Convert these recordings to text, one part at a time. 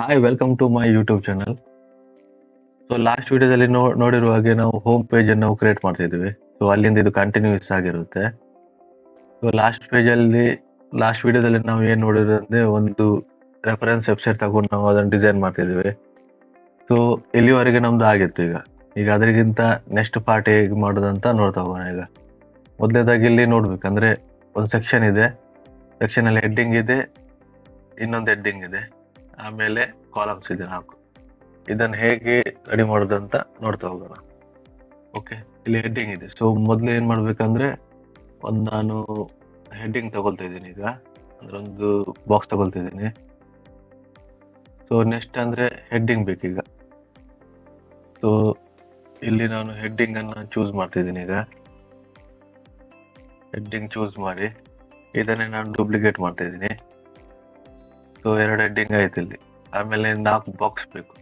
Hi welcome to my YouTube channel. So last ವಿಡಿಯೋದಲ್ಲಿ ನೋಡಿರುವ ಹಾಗೆ ನಾವು ಹೋಮ್ ಪೇಜ್ ಅನ್ನು ನಾವು ಕ್ರಿಯೇಟ್ ಮಾಡ್ತಿದ್ವಿ. ಸೊ ಅಲ್ಲಿಂದ ಇದು ಕಂಟಿನ್ಯೂಸ್ ಆಗಿರುತ್ತೆ. ಸೊ ಲಾಸ್ಟ್ ವಿಡಿಯೋದಲ್ಲಿ ನಾವು ಏನು ನೋಡಿದ್ರೆ ಅಂದ್ರೆ ಒಂದು ರೆಫರೆನ್ಸ್ ವೆಬ್ಸೈಟ್ ತಗೊಂಡು ನಾವು ಅದನ್ನು ಡಿಸೈನ್ ಮಾಡ್ತಿದ್ವಿ. ಸೊ ಇಲ್ಲಿವರೆಗೆ ನಮ್ದು ಆಗಿತ್ತು. ಈಗ ಅದರಿಗಿಂತ ನೆಕ್ಸ್ಟ್ ಪಾರ್ಟ್ ಹೇಗೆ ಮಾಡೋದಂತ ನೋಡ್ತಾ ಹೋಗೋಣ. ಈಗ ಮೊದಲನೇದಾಗಿ ಇಲ್ಲಿ ನೋಡ್ಬೇಕಂದ್ರೆ ಒಂದು ಸೆಕ್ಷನ್ ಇದೆ. ಸೆಕ್ಷನ್ ಅಲ್ಲಿ ಹೆಡ್ಡಿಂಗ್ ಇದೆ, ಇನ್ನೊಂದು ಹೆಡ್ಡಿಂಗ್ ಇದೆ, ಆಮೇಲೆ ಕಾಲಮ್ಸ್ ಇದೆ 4. ಇದನ್ನು ಹೇಗೆ ರೆಡಿ ಮಾಡೋದಂತ ನೋಡ್ತಾ ಹೋಗೋಣ. ಓಕೆ, ಇಲ್ಲಿ ಹೆಡ್ಡಿಂಗ್ ಇದೆ. ಸೊ ಮೊದಲು ಏನು ಮಾಡ್ಬೇಕಂದ್ರೆ ನಾನು ಹೆಡ್ಡಿಂಗ್ ತಗೊಳ್ತಾ ಇದ್ದೀನಿ. ಈಗ ಅಂದ್ರೆ ಒಂದು ಬಾಕ್ಸ್ ತಗೊಳ್ತಾ ಇದ್ದೀನಿ. ಸೊ ನೆಕ್ಸ್ಟ್ ಅಂದ್ರೆ ಹೆಡ್ಡಿಂಗ್ ಬೇಕೀಗ. ಸೊ ಇಲ್ಲಿ ನಾನು ಹೆಡ್ಡಿಂಗ್ ಅನ್ನ ಚೂಸ್ ಮಾಡ್ತಿದ್ದೀನಿ. ಈಗ ಹೆಡ್ಡಿಂಗ್ ಚೂಸ್ ಮಾಡಿ ಇದನ್ನೇ ನಾನು ಡೂಪ್ಲಿಕೇಟ್ ಮಾಡ್ತಾ ಇದ್ದೀನಿ. ಸೊ 2 ಹೆಡ್ಡಿಂಗ್ ಆಯ್ತು ಇಲ್ಲಿ. ಆಮೇಲೆ 4 ಬಾಕ್ಸ್ ಬೇಕು,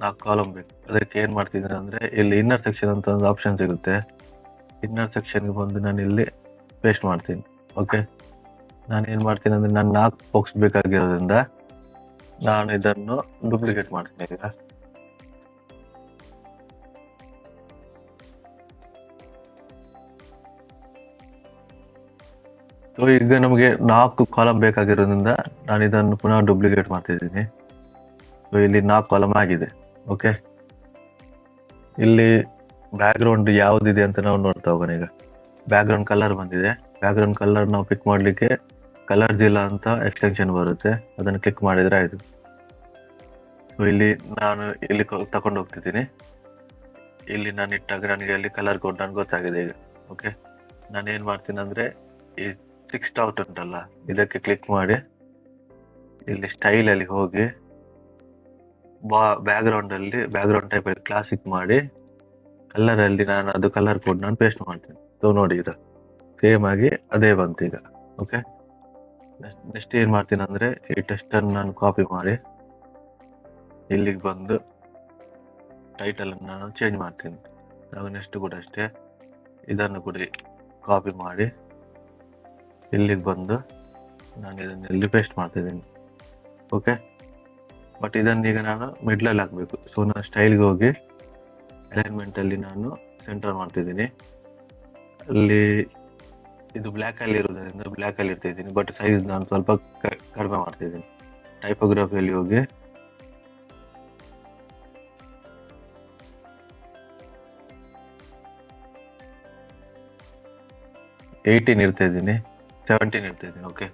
4 ಕಾಲಮ್ ಬೇಕು. ಅದಕ್ಕೆ ಏನ್ ಮಾಡ್ತಿದ್ದೀನಿ ಅಂದ್ರೆ ಇಲ್ಲಿ ಇನ್ನರ್ ಸೆಕ್ಷನ್ ಅಂತ ಒಂದು ಆಪ್ಷನ್ ಸಿಗುತ್ತೆ. ಇನ್ನರ್ ಸೆಕ್ಷನ್ಗೆ ಬಂದು ನಾನು ಇಲ್ಲಿ ಪೇಸ್ಟ್ ಮಾಡ್ತೀನಿ. ಓಕೆ, ನಾನು ಏನ್ ಮಾಡ್ತೀನಿ ಅಂದ್ರೆ ನಾನು 4 ಬಾಕ್ಸ್ ಬೇಕಾಗಿರೋದ್ರಿಂದ ನಾನು ಇದನ್ನು ಡೂಪ್ಲಿಕೇಟ್ ಮಾಡ್ತೀನಿ. ಈಗ ಸೊ ಈಗ ನಮಗೆ 4 ಕಾಲಮ್ ಬೇಕಾಗಿರೋದ್ರಿಂದ ನಾನು ಇದನ್ನು ಪುನಃ ಡೂಪ್ಲಿಕೇಟ್ ಮಾಡ್ತಿದ್ದೀನಿ. ಸೊ ಇಲ್ಲಿ 4 ಕಾಲಮ್ ಆಗಿದೆ. ಓಕೆ, ಇಲ್ಲಿ ಬ್ಯಾಕ್ ಗ್ರೌಂಡ್ ಯಾವ್ದಿದೆ ಅಂತ ನಾವು ನೋಡ್ತಾ ಹೋಗೋಣ. ಈಗ ಬ್ಯಾಕ್ ಗ್ರೌಂಡ್ ಕಲರ್ ಬಂದಿದೆ. ಬ್ಯಾಕ್ ಗ್ರೌಂಡ್ ಕಲರ್ ನಾವು ಪಿಕ್ ಮಾಡ್ಲಿಕ್ಕೆ ಕಲರ್ ಜಿಲ್ಲಾ ಅಂತ ಎಕ್ಸ್ಟೆನ್ಷನ್ ಬರುತ್ತೆ, ಅದನ್ನು ಕ್ಲಿಕ್ ಮಾಡಿದ್ರೆ ಆಯ್ತು. ಸೊ ಇಲ್ಲಿ ನಾನು ಇಲ್ಲಿ ತಗೊಂಡು ಹೋಗ್ತಿದ್ದೀನಿ. ಇಲ್ಲಿ ನಾನು ಇಟ್ಟಾಗ ನನಗೆ ಅಲ್ಲಿ ಕಲರ್ ಕೋಡ್ ನನ್ಗೆ ಗೊತ್ತಾಗಿದೆ. ಈಗ ಓಕೆ, ನಾನು ಏನ್ ಮಾಡ್ತೀನಿ ಅಂದ್ರೆ ಈ 6 ಡಾಟ್ ಉಂಟಲ್ಲ, ಇದಕ್ಕೆ ಕ್ಲಿಕ್ ಮಾಡಿ ಇಲ್ಲಿ ಸ್ಟೈಲ್ ಅಲ್ಲಿ ಹೋಗಿ ಬ್ಯಾಕ್ ಗ್ರೌಂಡ್ ಟೈಪ್ ಅಲ್ಲಿ ಕ್ಲಾಸಿಕ್ ಮಾಡಿ ಕಲರ್ ಅಲ್ಲಿ ನಾನು ಅದು ಕಲರ್ ಕೋಡ್ ನಾನು ಪೇಸ್ಟ್ ಮಾಡ್ತೀನಿ. ಸೊ ನೋಡಿ, ಇದು ಸೇಮ್ ಆಗಿ ಅದೇ ಬಂತು ಈಗ. ಓಕೆ, ನೆಕ್ಸ್ಟ್ ಏನ್ ಮಾಡ್ತೀನಿ ಅಂದ್ರೆ ಈ ಟೆಕ್ಸ್ಟ್ ಅನ್ನು ನಾನು ಕಾಪಿ ಮಾಡಿ ಇಲ್ಲಿಗೆ ಬಂದು ಟೈಟಲ್ ಅನ್ನು ನಾನು ಚೇಂಜ್ ಮಾಡ್ತೀನಿ. ನಾವು ನೆಕ್ಸ್ಟ್ ಕೂಡ ಅಷ್ಟೇ ಇದನ್ನು ಕೂಡ ಕಾಪಿ ಮಾಡಿ ಇಲ್ಲಿಗೆ ಬಂದು ನಾನು ಇದನ್ನ ಇಲ್ಲಿ ಪೇಸ್ಟ್ ಮಾಡ್ತಿದ್ದೀನಿ. ಓಕೆ, ಬಟ್ ಇದನ್ನ ಈಗ ನಾನು ಮಿಡ್ಲಲ್ಲಿ ಹಾಕ್ಬೇಕು. ಸೊ ನಾನು ಸ್ಟೈಲ್ಗೆ ಹೋಗಿ ಅಲೈನ್ಮೆಂಟ್ ಅಲ್ಲಿ ನಾನು ಸೆಂಟರ್ ಮಾಡ್ತಿದ್ದೀನಿ. ಅಲ್ಲಿ ಇದು ಬ್ಲ್ಯಾಕ್ ಅಲ್ಲಿ ಇರೋದ್ರಿಂದ ಬ್ಲ್ಯಾಕ್ ಅಲ್ಲಿ ಇರ್ತಿದ್ದೀನಿ, ಬಟ್ ಸೈಜ್ ನಾನು ಸ್ವಲ್ಪ ಕಡಿಮೆ ಮಾಡ್ತಿದ್ದೀನಿ. ಟೈಪೋಗ್ರಫಿಯಲ್ಲಿ ಹೋಗಿ ಏಯ್ಟೀನ್ ಇರ್ತಾ ಇದ್ದೀನಿ, 17 ಇರ್ತಾ ಇದ್ದೀನಿ. ಓಕೆ,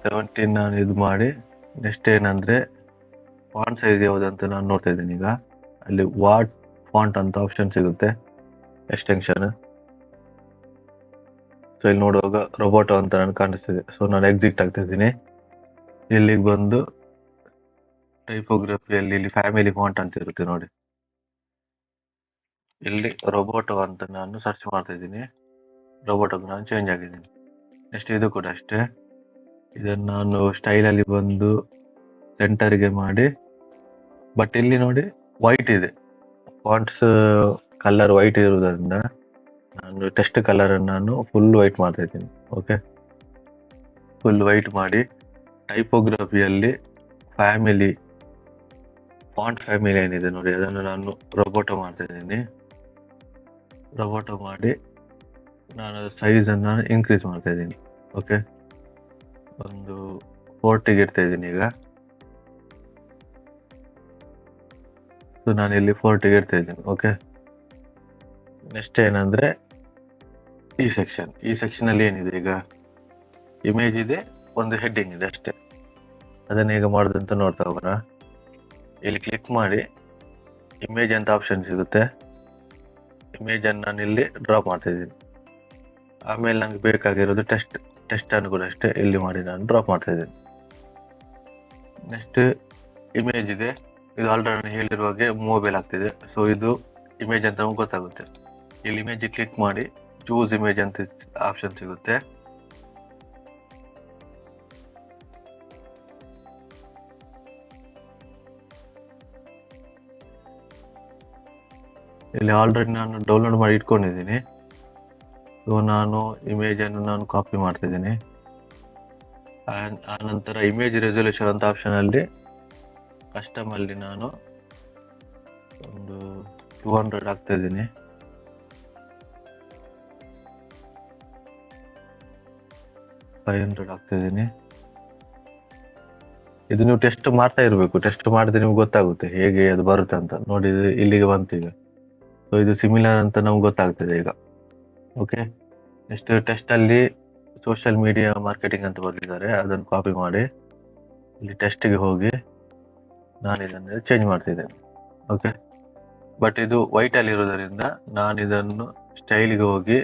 17 ನಾನು ಇದು ಮಾಡಿ ನೆಕ್ಸ್ಟ್ ಏನಂದ್ರೆ ಫಾಂಟ್ ಸೈಜ್ ಯಾವುದಂತ ನಾನು ನೋಡ್ತಾ ಇದ್ದೀನಿ. ಈಗ ಅಲ್ಲಿ ವಾಟ್ ಫಾಂಟ್ ಅಂತ ಆಪ್ಷನ್ ಸಿಗುತ್ತೆ, ಎಕ್ಸ್ಟೆನ್ಷನ್. ಸೊ ಇಲ್ಲಿ ನೋಡುವಾಗ ರೊಬೋಟೋ ಅಂತ ನಾನು ಕಾಣಿಸ್ತಿದೆ. ಸೊ ನಾನು ಎಕ್ಸಿಟ್ ಆಗ್ತಾ ಇದ್ದೀನಿ. ಇಲ್ಲಿಗೆ ಬಂದು ಟೈಪೋಗ್ರಫಿಯಲ್ಲಿ ಇಲ್ಲಿ ಫ್ಯಾಮಿಲಿ ಫಾಂಟ್ ಅಂತ ಇರುತ್ತೆ ನೋಡಿ, ಇಲ್ಲಿ ರೊಬೋಟೋ ಅಂತ ನಾನು ಸರ್ಚ್ ಮಾಡ್ತಾ ಇದ್ದೀನಿ. ರೊಬೋಟೋಗೆ ನಾನು ಚೇಂಜ್ ಆಗಿದ್ದೀನಿ. ನೆಕ್ಸ್ಟ್ ಇದು ಕೂಡ ಅಷ್ಟೇ, ಇದನ್ನು ನಾನು ಸ್ಟೈಲ್ ಅಲ್ಲಿ ಬಂದು ಸೆಂಟರ್ಗೆ ಮಾಡಿ, ಬಟ್ ಇಲ್ಲಿ ನೋಡಿ ವೈಟ್ ಇದೆ, ಫಾಂಟ್ಸ್ ಕಲರ್ ವೈಟ್ ಇರುವುದರಿಂದ ನಾನು ಟೆಕ್ಸ್ಟ್ ಕಲರ್ ಅನ್ನು ನಾನು ಫುಲ್ ವೈಟ್ ಮಾಡ್ತಾ ಇದ್ದೀನಿ. ಓಕೆ, ಫುಲ್ ವೈಟ್ ಮಾಡಿ ಟೈಪೋಗ್ರಫಿಯಲ್ಲಿ ಫಾಂಟ್ ಫ್ಯಾಮಿಲಿ ಏನಿದೆ ನೋಡಿ, ಅದನ್ನು ನಾನು ರೊಬೋಟೋ ಮಾಡ್ತಾ ಇದ್ದೀನಿ. ರೊಬೋಟೋ ಮಾಡಿ ನಾನು ಸೈಜ್ ಅನ್ನು ಇನ್ಕ್ರೀಸ್ ಮಾಡ್ತಾ ಇದ್ದೀನಿ. ಓಕೆ, ಒಂದು 40 ಇಡ್ತಾ ಇದ್ದೀನಿ ಈಗ. ಸೊ ನಾನು ಇಲ್ಲಿ 40 ಇಡ್ತಾ ಇದ್ದೀನಿ. ಓಕೆ, ನೆಕ್ಸ್ಟ್ ಏನಂದ್ರೆ ಈ ಸೆಕ್ಷನ್ ಅಲ್ಲಿ ಏನಿದೆ, ಈಗ ಇಮೇಜ್ ಇದೆ, ಒಂದು ಹೆಡ್ಡಿಂಗ್ ಇದೆ ಅಷ್ಟೇ. ಅದನ್ನ ಹೇಗೆ ಮಾಡೋದಂತ ನೋಡ್ತಾ ಹೋಗೋಣ. ಇಲ್ಲಿ ಕ್ಲಿಕ್ ಮಾಡಿ ಇಮೇಜ್ ಅಂತ ಆಪ್ಷನ್ ಸಿಗುತ್ತೆ. ಇಮೇಜ್ ಅನ್ನು ನಾನು ಇಲ್ಲಿ ಡ್ರಾ ಮಾಡ್ತಾ ಇದ್ದೀನಿ. ಆಮೇಲೆ ನಂಗೆ ಬೇಕಾಗಿರೋದು ಟೆಸ್ಟ್ ಅನ್ನು ಕೂಡ ಅಷ್ಟೇ ಇಲ್ಲಿ ಮಾಡಿ ನಾನು ಡ್ರಾಪ್ ಮಾಡ್ತಾ ಇದ್ದೀನಿ. ನೆಕ್ಸ್ಟ್ ಇಮೇಜ್ ಇದೆ, ಇದು ಆಲ್ರೆಡಿ ನಾನು ಹೇಳಿರುವ ಹಾಗೆ ಮೂವೇಬಲ್ ಆಗ್ತಿದೆ. ಸೊ ಇದು ಇಮೇಜ್ ಅಂತ ನಮ್ಗೆ ಗೊತ್ತಾಗುತ್ತೆ. ಇಲ್ಲಿ ಇಮೇಜ್ ಕ್ಲಿಕ್ ಮಾಡಿ ಚೂಸ್ ಇಮೇಜ್ ಅಂತ ಆಪ್ಷನ್ ಸಿಗುತ್ತೆ. ಇಲ್ಲಿ ಆಲ್ರೆಡಿ ನಾನು ಡೌನ್ಲೋಡ್ ಮಾಡಿ ಇಟ್ಕೊಂಡಿದ್ದೀನಿ. ಸೊ ನಾನು ಇಮೇಜ್ ಅನ್ನು ನಾನು ಕಾಪಿ ಮಾಡ್ತಿದ್ದೀನಿ. ಆ ನಂತರ ಇಮೇಜ್ ರೆಸೊಲ್ಯೂಷನ್ ಅಂತ ಆಪ್ಷನ್ ಅಲ್ಲಿ ಕಸ್ಟಮಲ್ಲಿ ನಾನು ಒಂದು 200 ಹಾಕ್ತಾ ಇದ್ದೀನಿ. $500 ಹಾಕ್ತಾ ಇದ್ದೀನಿ. ಇದು ನೀವು ಟೆಸ್ಟ್ ಮಾಡ್ತಾ ಇರಬೇಕು. ಟೆಸ್ಟ್ ಮಾಡಿದ್ರೆ ನಿಮ್ಗೆ ಗೊತ್ತಾಗುತ್ತೆ ಹೇಗೆ ಅದು ಬರುತ್ತೆ ಅಂತ. ನೋಡಿ ಇಲ್ಲಿಗೆ ಬಂತು ಈಗ. ಸೊ ಇದು ಸಿಮಿಲರ್ ಅಂತ ನಮ್ಗೆ ಗೊತ್ತಾಗ್ತದೆ ಈಗ. ಓಕೆ, ನೆಕ್ಸ್ಟ್ ಟೆಸ್ಟಲ್ಲಿ ಸೋಷಿಯಲ್ ಮೀಡಿಯಾ ಮಾರ್ಕೆಟಿಂಗ್ ಅಂತ ಬರೆದಿದ್ದಾರೆ, ಅದನ್ನು ಕಾಪಿ ಮಾಡಿ ಇಲ್ಲಿ ಟೆಸ್ಟಿಗೆ ಹೋಗಿ ನಾನು ಇದನ್ನು ಚೇಂಜ್ ಮಾಡ್ತಿದ್ದೇನೆ. ಓಕೆ, ಬಟ್ ಇದು ವೈಟಲ್ಲಿ ಇರೋದರಿಂದ ನಾನು ಇದನ್ನು ಸ್ಟೈಲಿಗೆ ಹೋಗಿ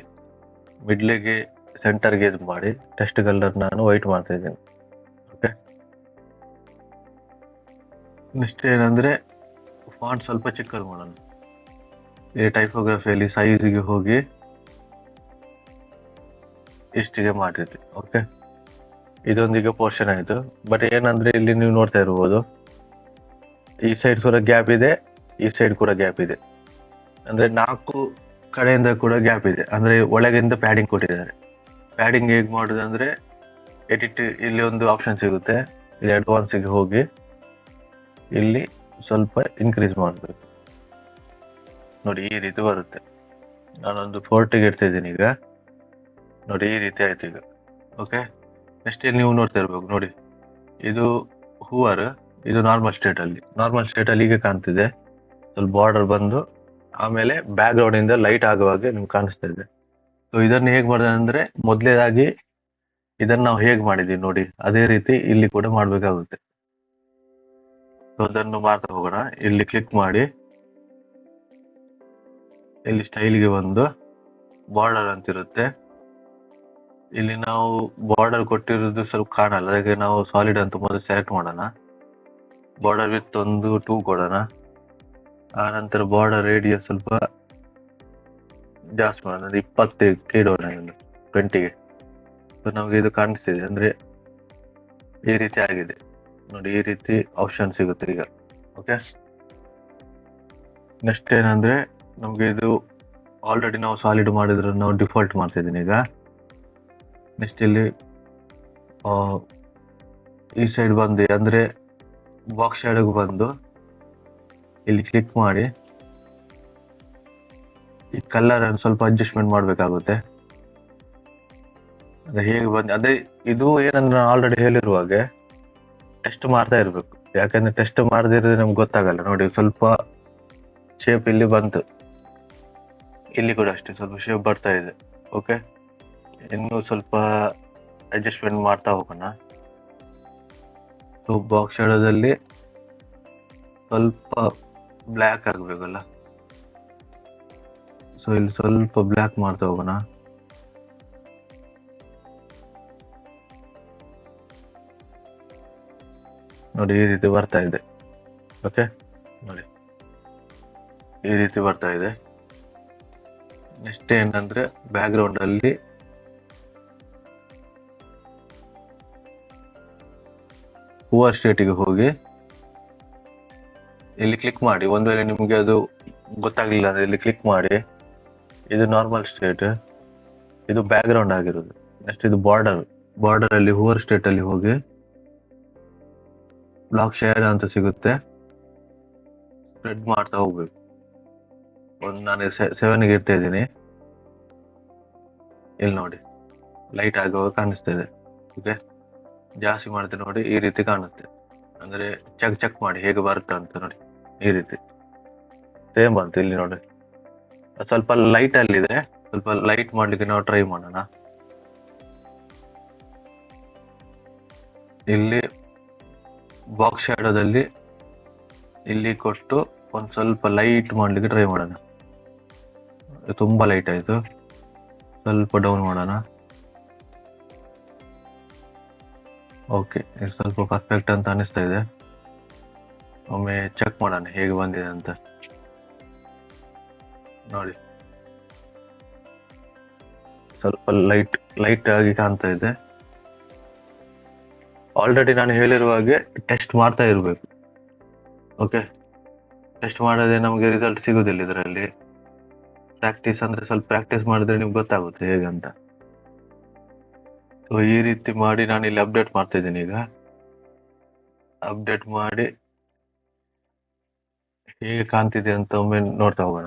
ಮಿಡ್ಲಿಗೆ ಸೆಂಟರ್ಗೆ ಇದು ಮಾಡಿ ಟೆಸ್ಟ್ ಕಲರ್ ನಾನು ವೈಟ್ ಮಾಡ್ತಾ ಇದ್ದೇನೆ. ಓಕೆ, ನೆಕ್ಸ್ಟ್ ಏನಂದರೆ ಫಾಂಟ್ ಸ್ವಲ್ಪ ಚಿಕ್ಕದು ಮಾಡೋಣ. ಈ ಟೈಪೋಗ್ರಫಿಯಲ್ಲಿ ಸೈಜಿಗೆ ಹೋಗಿ ಇಷ್ಟಿಗೆ ಮಾಡಿದ್ವಿ. ಓಕೆ, ಇದೊಂದಿಗೆ ಪೋರ್ಷನ್ ಆಯಿತು. ಬಟ್ ಏನಂದರೆ ಇಲ್ಲಿ ನೀವು ನೋಡ್ತಾ ಇರ್ಬೋದು, ಈ ಸೈಡ್ ಕೂಡ ಗ್ಯಾಪ್ ಇದೆ, ಈ ಸೈಡ್ ಕೂಡ ಗ್ಯಾಪ್ ಇದೆ. ಅಂದರೆ 4 ಕಡೆಯಿಂದ ಕೂಡ ಗ್ಯಾಪ್ ಇದೆ. ಅಂದರೆ ಒಳಗಿಂದ ಪ್ಯಾಡಿಂಗ್ ಕೊಟ್ಟಿದ್ದಾರೆ. ಪ್ಯಾಡಿಂಗ್ ಹೇಗೆ ಮಾಡೋದು ಅಂದರೆ ಎಡಿಟ್, ಇಲ್ಲಿ ಒಂದು ಆಪ್ಷನ್ ಸಿಗುತ್ತೆ, ಇಲ್ಲಿ ಅಡ್ವಾನ್ಸಿಗೆ ಹೋಗಿ ಇಲ್ಲಿ ಸ್ವಲ್ಪ ಇನ್ಕ್ರೀಸ್ ಮಾಡಬೇಕು. ನೋಡಿ ಈ ರೀತಿ ಬರುತ್ತೆ. ನಾನೊಂದು 40ಗೆ ಇಡ್ತಿದ್ದೀನಿ ಈಗ. ನೋಡಿ ಈ ರೀತಿ ಆಯ್ತು ಈಗ. ಓಕೆ, ನೆಕ್ಸ್ಟ್ ಇಲ್ಲಿ ನೀವು ನೋಡ್ತಾ ಇರ್ಬೇಕು. ನೋಡಿ ಇದು ಹೂವರ್, ಇದು ನಾರ್ಮಲ್ ಸ್ಟೇಟಲ್ಲಿ ಹೀಗೆ ಕಾಣ್ತಿದೆ. ಸ್ವಲ್ಪ ಬಾರ್ಡರ್ ಬಂದು ಆಮೇಲೆ ಬ್ಯಾಕ್ ಗ್ರೌಂಡ್ ಇಂದ ಲೈಟ್ ಆಗುವಾಗ ನಿಮ್ಗೆ ಕಾಣಿಸ್ತಾ ಇದೆ. ಸೊ ಇದನ್ನು ಹೇಗೆ ಮಾಡಿದೆ ಅಂದ್ರೆ ಮೊದಲೇದಾಗಿ ಇದನ್ನು ನಾವು ಹೇಗೆ ಮಾಡಿದೀವಿ ನೋಡಿ ಅದೇ ರೀತಿ ಇಲ್ಲಿ ಕೂಡ ಮಾಡಬೇಕಾಗುತ್ತೆ. ಸೊ ಅದನ್ನು ಮಾಡ್ತಾ ಹೋಗೋಣ. ಇಲ್ಲಿ ಕ್ಲಿಕ್ ಮಾಡಿ ಇಲ್ಲಿ ಸ್ಟೈಲ್ಗೆ ಬಂದು ಬಾರ್ಡರ್ ಅಂತಿರುತ್ತೆ. ಇಲ್ಲಿ ನಾವು ಬಾರ್ಡರ್ ಕೊಟ್ಟಿರೋದು ಸ್ವಲ್ಪ ಕಾಣಲ್ಲ, ಅದಕ್ಕೆ ನಾವು ಸಾಲಿಡ್ ಅಂತ ಮೊದಲು ಸೆಲೆಕ್ಟ್ ಮಾಡೋಣ. ಬಾರ್ಡರ್ ವಿತ್ ಒಂದು 2 ಕೊಡೋಣ. ಆ ನಂತರ ಬಾರ್ಡರ್ ರೇಡಿಯಸ್ ಸ್ವಲ್ಪ ಜಾಸ್ತಿ ಮಾಡೋಣ, 20ಕ್ಕೆ ಇಡೋಣ, 20ಗೆ. ಸೊ ನಮಗೆ ಇದು ಕಾಣಿಸ್ತಿದೆ, ಅಂದ್ರೆ ಈ ರೀತಿ ಆಗಿದೆ ನೋಡಿ. ಈ ರೀತಿ ಆಪ್ಷನ್ ಸಿಗುತ್ತೆ ಈಗ. ಓಕೆ, ನೆಕ್ಸ್ಟ್ ಏನಂದ್ರೆ ನಮಗೆ ಇದು ಆಲ್ರೆಡಿ ನಾವು ಸಾಲಿಡ್ ಮಾಡಿದ್ರೆ ನಾವು ಡಿಫಾಲ್ಟ್ ಮಾಡ್ತಿದ್ದೀನಿ ಈಗ. ನೆಕ್ಸ್ಟ್ ಇಲ್ಲಿ ಈ ಸೈಡ್ ಬಂದು ಅಂದ್ರೆ ಬಾಕ್ಸ್ ಶೇಡೋಗೆ ಬಂದು ಇಲ್ಲಿ ಕ್ಲಿಕ್ ಮಾಡಿ ಈ ಕಲರ್ ಅನ್ನು ಸ್ವಲ್ಪ ಅಡ್ಜಸ್ಟ್ಮೆಂಟ್ ಮಾಡಬೇಕಾಗುತ್ತೆ. ಅದೇ ಹೇಗೆ ಬಂದು ಅದೇ ಇದು ಏನಂದ್ರೆ ನಾನು ಆಲ್ರೆಡಿ ಹೇಳಿರುವಾಗೆ ಟೆಸ್ಟ್ ಮಾಡ್ತಾ ಇರಬೇಕು. ಯಾಕಂದ್ರೆ ಟೆಸ್ಟ್ ಮಾಡದಿದ್ರೆ ನಮ್ಗೆ ಗೊತ್ತಾಗಲ್ಲ. ನೋಡಿ ಸ್ವಲ್ಪ ಶೇಪ್ ಇಲ್ಲಿ ಬಂತು, ಇಲ್ಲಿ ಕೂಡ ಅಷ್ಟೇ ಸ್ವಲ್ಪ ಶೇಪ್ ಬರ್ತಾ ಇದೆ. ಓಕೆ, ಇನ್ನು ಸ್ವಲ್ಪ ಅಡ್ಜಸ್ಟ್ಮೆಂಟ್ ಮಾಡ್ತಾ ಹೋಗೋಣ. ಸೊ ಬಾಕ್ಸ್ ಶೇಡೋದಲ್ಲಿ ಸ್ವಲ್ಪ ಬ್ಲ್ಯಾಕ್ ಆಗಬೇಕಲ್ಲ, ಸೊ ಇಲ್ಲಿ ಸ್ವಲ್ಪ ಬ್ಲ್ಯಾಕ್ ಮಾಡ್ತಾ ಹೋಗೋಣ. ನೋಡಿ ಈ ರೀತಿ ಬರ್ತಾ ಇದೆ. ಓಕೆ, ನೋಡಿ ಈ ರೀತಿ ಬರ್ತಾ ಇದೆ. ನೆಕ್ಸ್ಟ್ ಏನಂದ್ರೆ ಬ್ಯಾಕ್ ಗ್ರೌಂಡ್ ಅಲ್ಲಿ ಹೂವರ್ ಸ್ಟೇಟಿಗೆ ಹೋಗಿ ಇಲ್ಲಿ ಕ್ಲಿಕ್ ಮಾಡಿ. ಒಂದು ವೇಳೆ ನಿಮಗೆ ಅದು ಗೊತ್ತಾಗ್ಲಿಲ್ಲ ಅಂದ್ರೆ ಇಲ್ಲಿ ಕ್ಲಿಕ್ ಮಾಡಿ. ಇದು ನಾರ್ಮಲ್ ಸ್ಟೇಟ್, ಇದು ಬ್ಯಾಕ್ ಗ್ರೌಂಡ್ ಆಗಿರೋದು. ನೆಕ್ಸ್ಟ್ ಇದು ಬಾರ್ಡರ್ ಅಲ್ಲಿ ಹೂವರ್ ಸ್ಟೇಟ್ ಅಲ್ಲಿ ಹೋಗಿ ಬ್ಲಾಕ್ ಶೇಡ್ ಅಂತ ಸಿಗುತ್ತೆ, ಸ್ಪ್ರೆಡ್ ಮಾಡ್ತಾ ಹೋಗ್ಬೇಕು. ಒಂದು ನಾನು 7ಗೆ ಇರ್ತಾ ಇದ್ದೀನಿ. ಇಲ್ಲಿ ನೋಡಿ ಲೈಟ್ ಆಗುವಾಗ ಕಾಣಿಸ್ತಾ ಇದೆ. ಓಕೆ, ಜಾಸ್ತಿ ಮಾಡಿದ್ರೆ ನೋಡಿ ಈ ರೀತಿ ಕಾಣುತ್ತೆ. ಅಂದ್ರೆ ಚೆಕ್ ಮಾಡಿ ಹೇಗೆ ಬರುತ್ತೆ ಅಂತ. ನೋಡಿ ಈ ರೀತಿ ಸೇಮ್ ಬಂತು. ಇಲ್ಲಿ ನೋಡಿ ಸ್ವಲ್ಪ ಲೈಟ್ ಅಲ್ಲಿದೆ, ಸ್ವಲ್ಪ ಲೈಟ್ ಮಾಡ್ಲಿಕ್ಕೆ ನಾವು ಟ್ರೈ ಮಾಡೋಣ. ಇಲ್ಲಿ ಬಾಕ್ಸ್ ಶೇಡೋದಲ್ಲಿ ಇಲ್ಲಿ ಕೊಟ್ಟು ಒಂದು ಸ್ವಲ್ಪ ಲೈಟ್ ಮಾಡ್ಲಿಕ್ಕೆ ಟ್ರೈ ಮಾಡೋಣ. ತುಂಬಾ ಲೈಟ್ ಆಯ್ತು, ಸ್ವಲ್ಪ ಡೌನ್ ಮಾಡೋಣ. ಓಕೆ, ಇದು ಸ್ವಲ್ಪ ಪರ್ಫೆಕ್ಟ್ ಅಂತ ಅನಿಸ್ತಾ ಇದೆ. ಒಮ್ಮೆ ಚೆಕ್ ಮಾಡೋಣ ಹೇಗೆ ಬಂದಿದೆ ಅಂತ. ನೋಡಿ ಸ್ವಲ್ಪ ಲೈಟ್ ಆಗಿ ಕಾಣ್ತಾ ಇದೆ. ಆಲ್ರೆಡಿ ನಾನು ಹೇಳಿರುವ ಹಾಗೆ ಟೆಸ್ಟ್ ಮಾಡ್ತಾ ಇರಬೇಕು. ಓಕೆ, ಟೆಸ್ಟ್ ಮಾಡದೆ ನಮಗೆ ರಿಸಲ್ಟ್ ಸಿಗುದಿಲ್ಲ ಇದರಲ್ಲಿ. ಪ್ರಾಕ್ಟೀಸ್ ಅಂದ್ರೆ ಸ್ವಲ್ಪ ಪ್ರಾಕ್ಟೀಸ್ ಮಾಡಿದ್ರೆ ನಿಮ್ಗೆ ಗೊತ್ತಾಗುತ್ತೆ ಹೇಗಂತ. ಸೊ ಈ ರೀತಿ ಮಾಡಿ ನಾನು ಇಲ್ಲಿ ಅಪ್ಡೇಟ್ ಮಾಡ್ತಾ ಇದ್ದೀನಿ. ಈಗ ಅಪ್ಡೇಟ್ ಮಾಡಿ ಹೇಗೆ ಕಾಣ್ತಿದೆ ಅಂತ ಒಮ್ಮೆ ನೋಡ್ತಾ ಹೋಗೋಣ.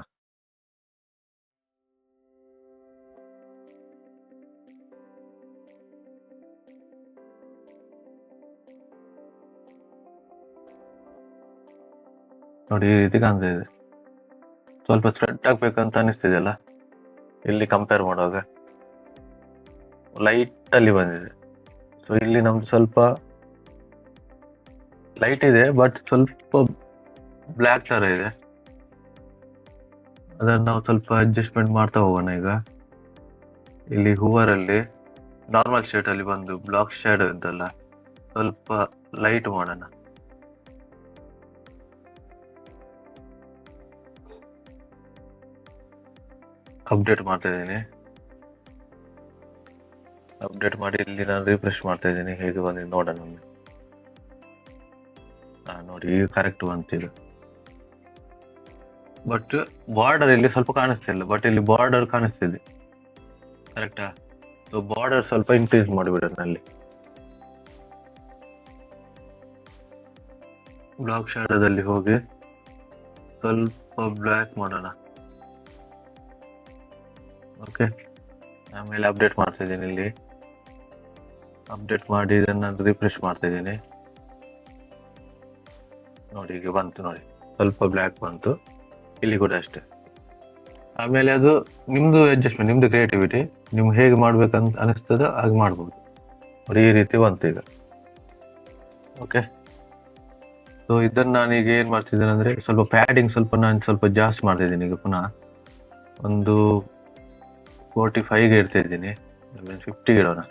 ನೋಡಿ ಈ ರೀತಿ ಕಾಣ್ತಾ ಇದೆ. ಸ್ವಲ್ಪ ಸ್ಪ್ರೆಡ್ ಆಗ್ಬೇಕಂತ ಅನಿಸ್ತಿದೆಯಲ್ಲ, ಇಲ್ಲಿ ಕಂಪೇರ್ ಮಾಡುವಾಗ ಲೈಟ್ ಅಲ್ಲಿ ಬಂದಿದೆ. ಸೊ ಇಲ್ಲಿ ನಮ್ದು ಸ್ವಲ್ಪ ಲೈಟ್ ಇದೆ, ಬಟ್ ಸ್ವಲ್ಪ ಬ್ಲ್ಯಾಕ್ ತರ ಇದೆ. ಅದನ್ನ ನಾವು ಸ್ವಲ್ಪ ಅಡ್ಜಸ್ಟ್ಮೆಂಟ್ ಮಾಡ್ತಾ ಹೋಗೋಣ. ಈಗ ಇಲ್ಲಿ ಹೂವರಲ್ಲಿ ನಾರ್ಮಲ್ ಶೇಡ್ ಅಲ್ಲಿ ಬಂದು ಬ್ಲಾಕ್ ಶೇಡ್ ಇದ್ದಲ್ಲ, ಸ್ವಲ್ಪ ಲೈಟ್ ಮಾಡೋಣ. ಅಪ್ಡೇಟ್ ಮಾಡ್ತಾ ಇದ್ದೀನಿ. ಅಪ್ಡೇಟ್ ಮಾಡಿ ಇಲ್ಲಿ ನಾನು ರಿಫ್ರೆಶ್ ಮಾಡ್ತಾ ಇದ್ದೀನಿ. ಹೇಗೆ ಬಂದಿದೆ ನೋಡೋಣ ಒಮ್ಮೆ. ನೋಡಿ ಈಗ ಕರೆಕ್ಟ್ ಬಂತಿದೆ. ಬಟ್ ಬಾರ್ಡರ್ ಇಲ್ಲಿ ಸ್ವಲ್ಪ ಕಾಣಿಸ್ತಿಲ್ಲ, ಬಟ್ ಇಲ್ಲಿ ಬಾರ್ಡರ್ ಕಾಣಿಸ್ತಿದೆ. ಕರೆಕ್ಟಾ? ಸೊ ಬಾರ್ಡರ್ ಸ್ವಲ್ಪ ಇನ್ಕ್ರೀಸ್ ಮಾಡಿಬಿಡೋಣ. ಅಲ್ಲಿ ಬ್ಲಾಕ್ ಶಾಡೋದಲ್ಲಿ ಹೋಗಿ ಸ್ವಲ್ಪ ಬ್ಲ್ಯಾಕ್ ಮಾಡೋಣ. ಓಕೆ, ಆಮೇಲೆ ಅಪ್ಡೇಟ್ ಮಾಡ್ತಾ ಇದ್ದೀನಿ. ಇಲ್ಲಿ ಅಪ್ಡೇಟ್ ಮಾಡಿ ಇದನ್ನ ರಿಫ್ರೆಶ್ ಮಾಡ್ತಾ ಇದ್ದೀನಿ. ನೋಡಿ ಈಗ ಬಂತು. ನೋಡಿ ಸ್ವಲ್ಪ ಬ್ಲ್ಯಾಕ್ ಬಂತು. ಇಲ್ಲಿ ಕೂಡ ಅಷ್ಟೇ. ಆಮೇಲೆ ಅದು ನಿಮ್ದು ಅಡ್ಜಸ್ಟ್ಮೆಂಟ್, ನಿಮ್ದು ಕ್ರಿಯೇಟಿವಿಟಿ. ನಿಮ್ಗೆ ಹೇಗೆ ಮಾಡ್ಬೇಕಂತ ಅನಿಸ್ತದೋ ಹಾಗೆ ಮಾಡ್ಬೋದು. ನೋಡಿ ಈ ರೀತಿ ಬಂತು ಈಗ. ಓಕೆ, ಸೊ ಇದನ್ನ ನಾನೀಗ ಏನ್ ಮಾಡ್ತಿದ್ದೇನೆ ಅಂದ್ರೆ, ಸ್ವಲ್ಪ ಪ್ಯಾಡಿಂಗ್ ನಾನು ಸ್ವಲ್ಪ ಜಾಸ್ತಿ ಮಾಡ್ತಿದ್ದೀನಿ. ಈಗ ಪುನಃ ಒಂದು 45ಗೆ ಇಡ್ತಾ ಇದ್ದೀನಿ. 50ಗೆ ಇಡೋಣ.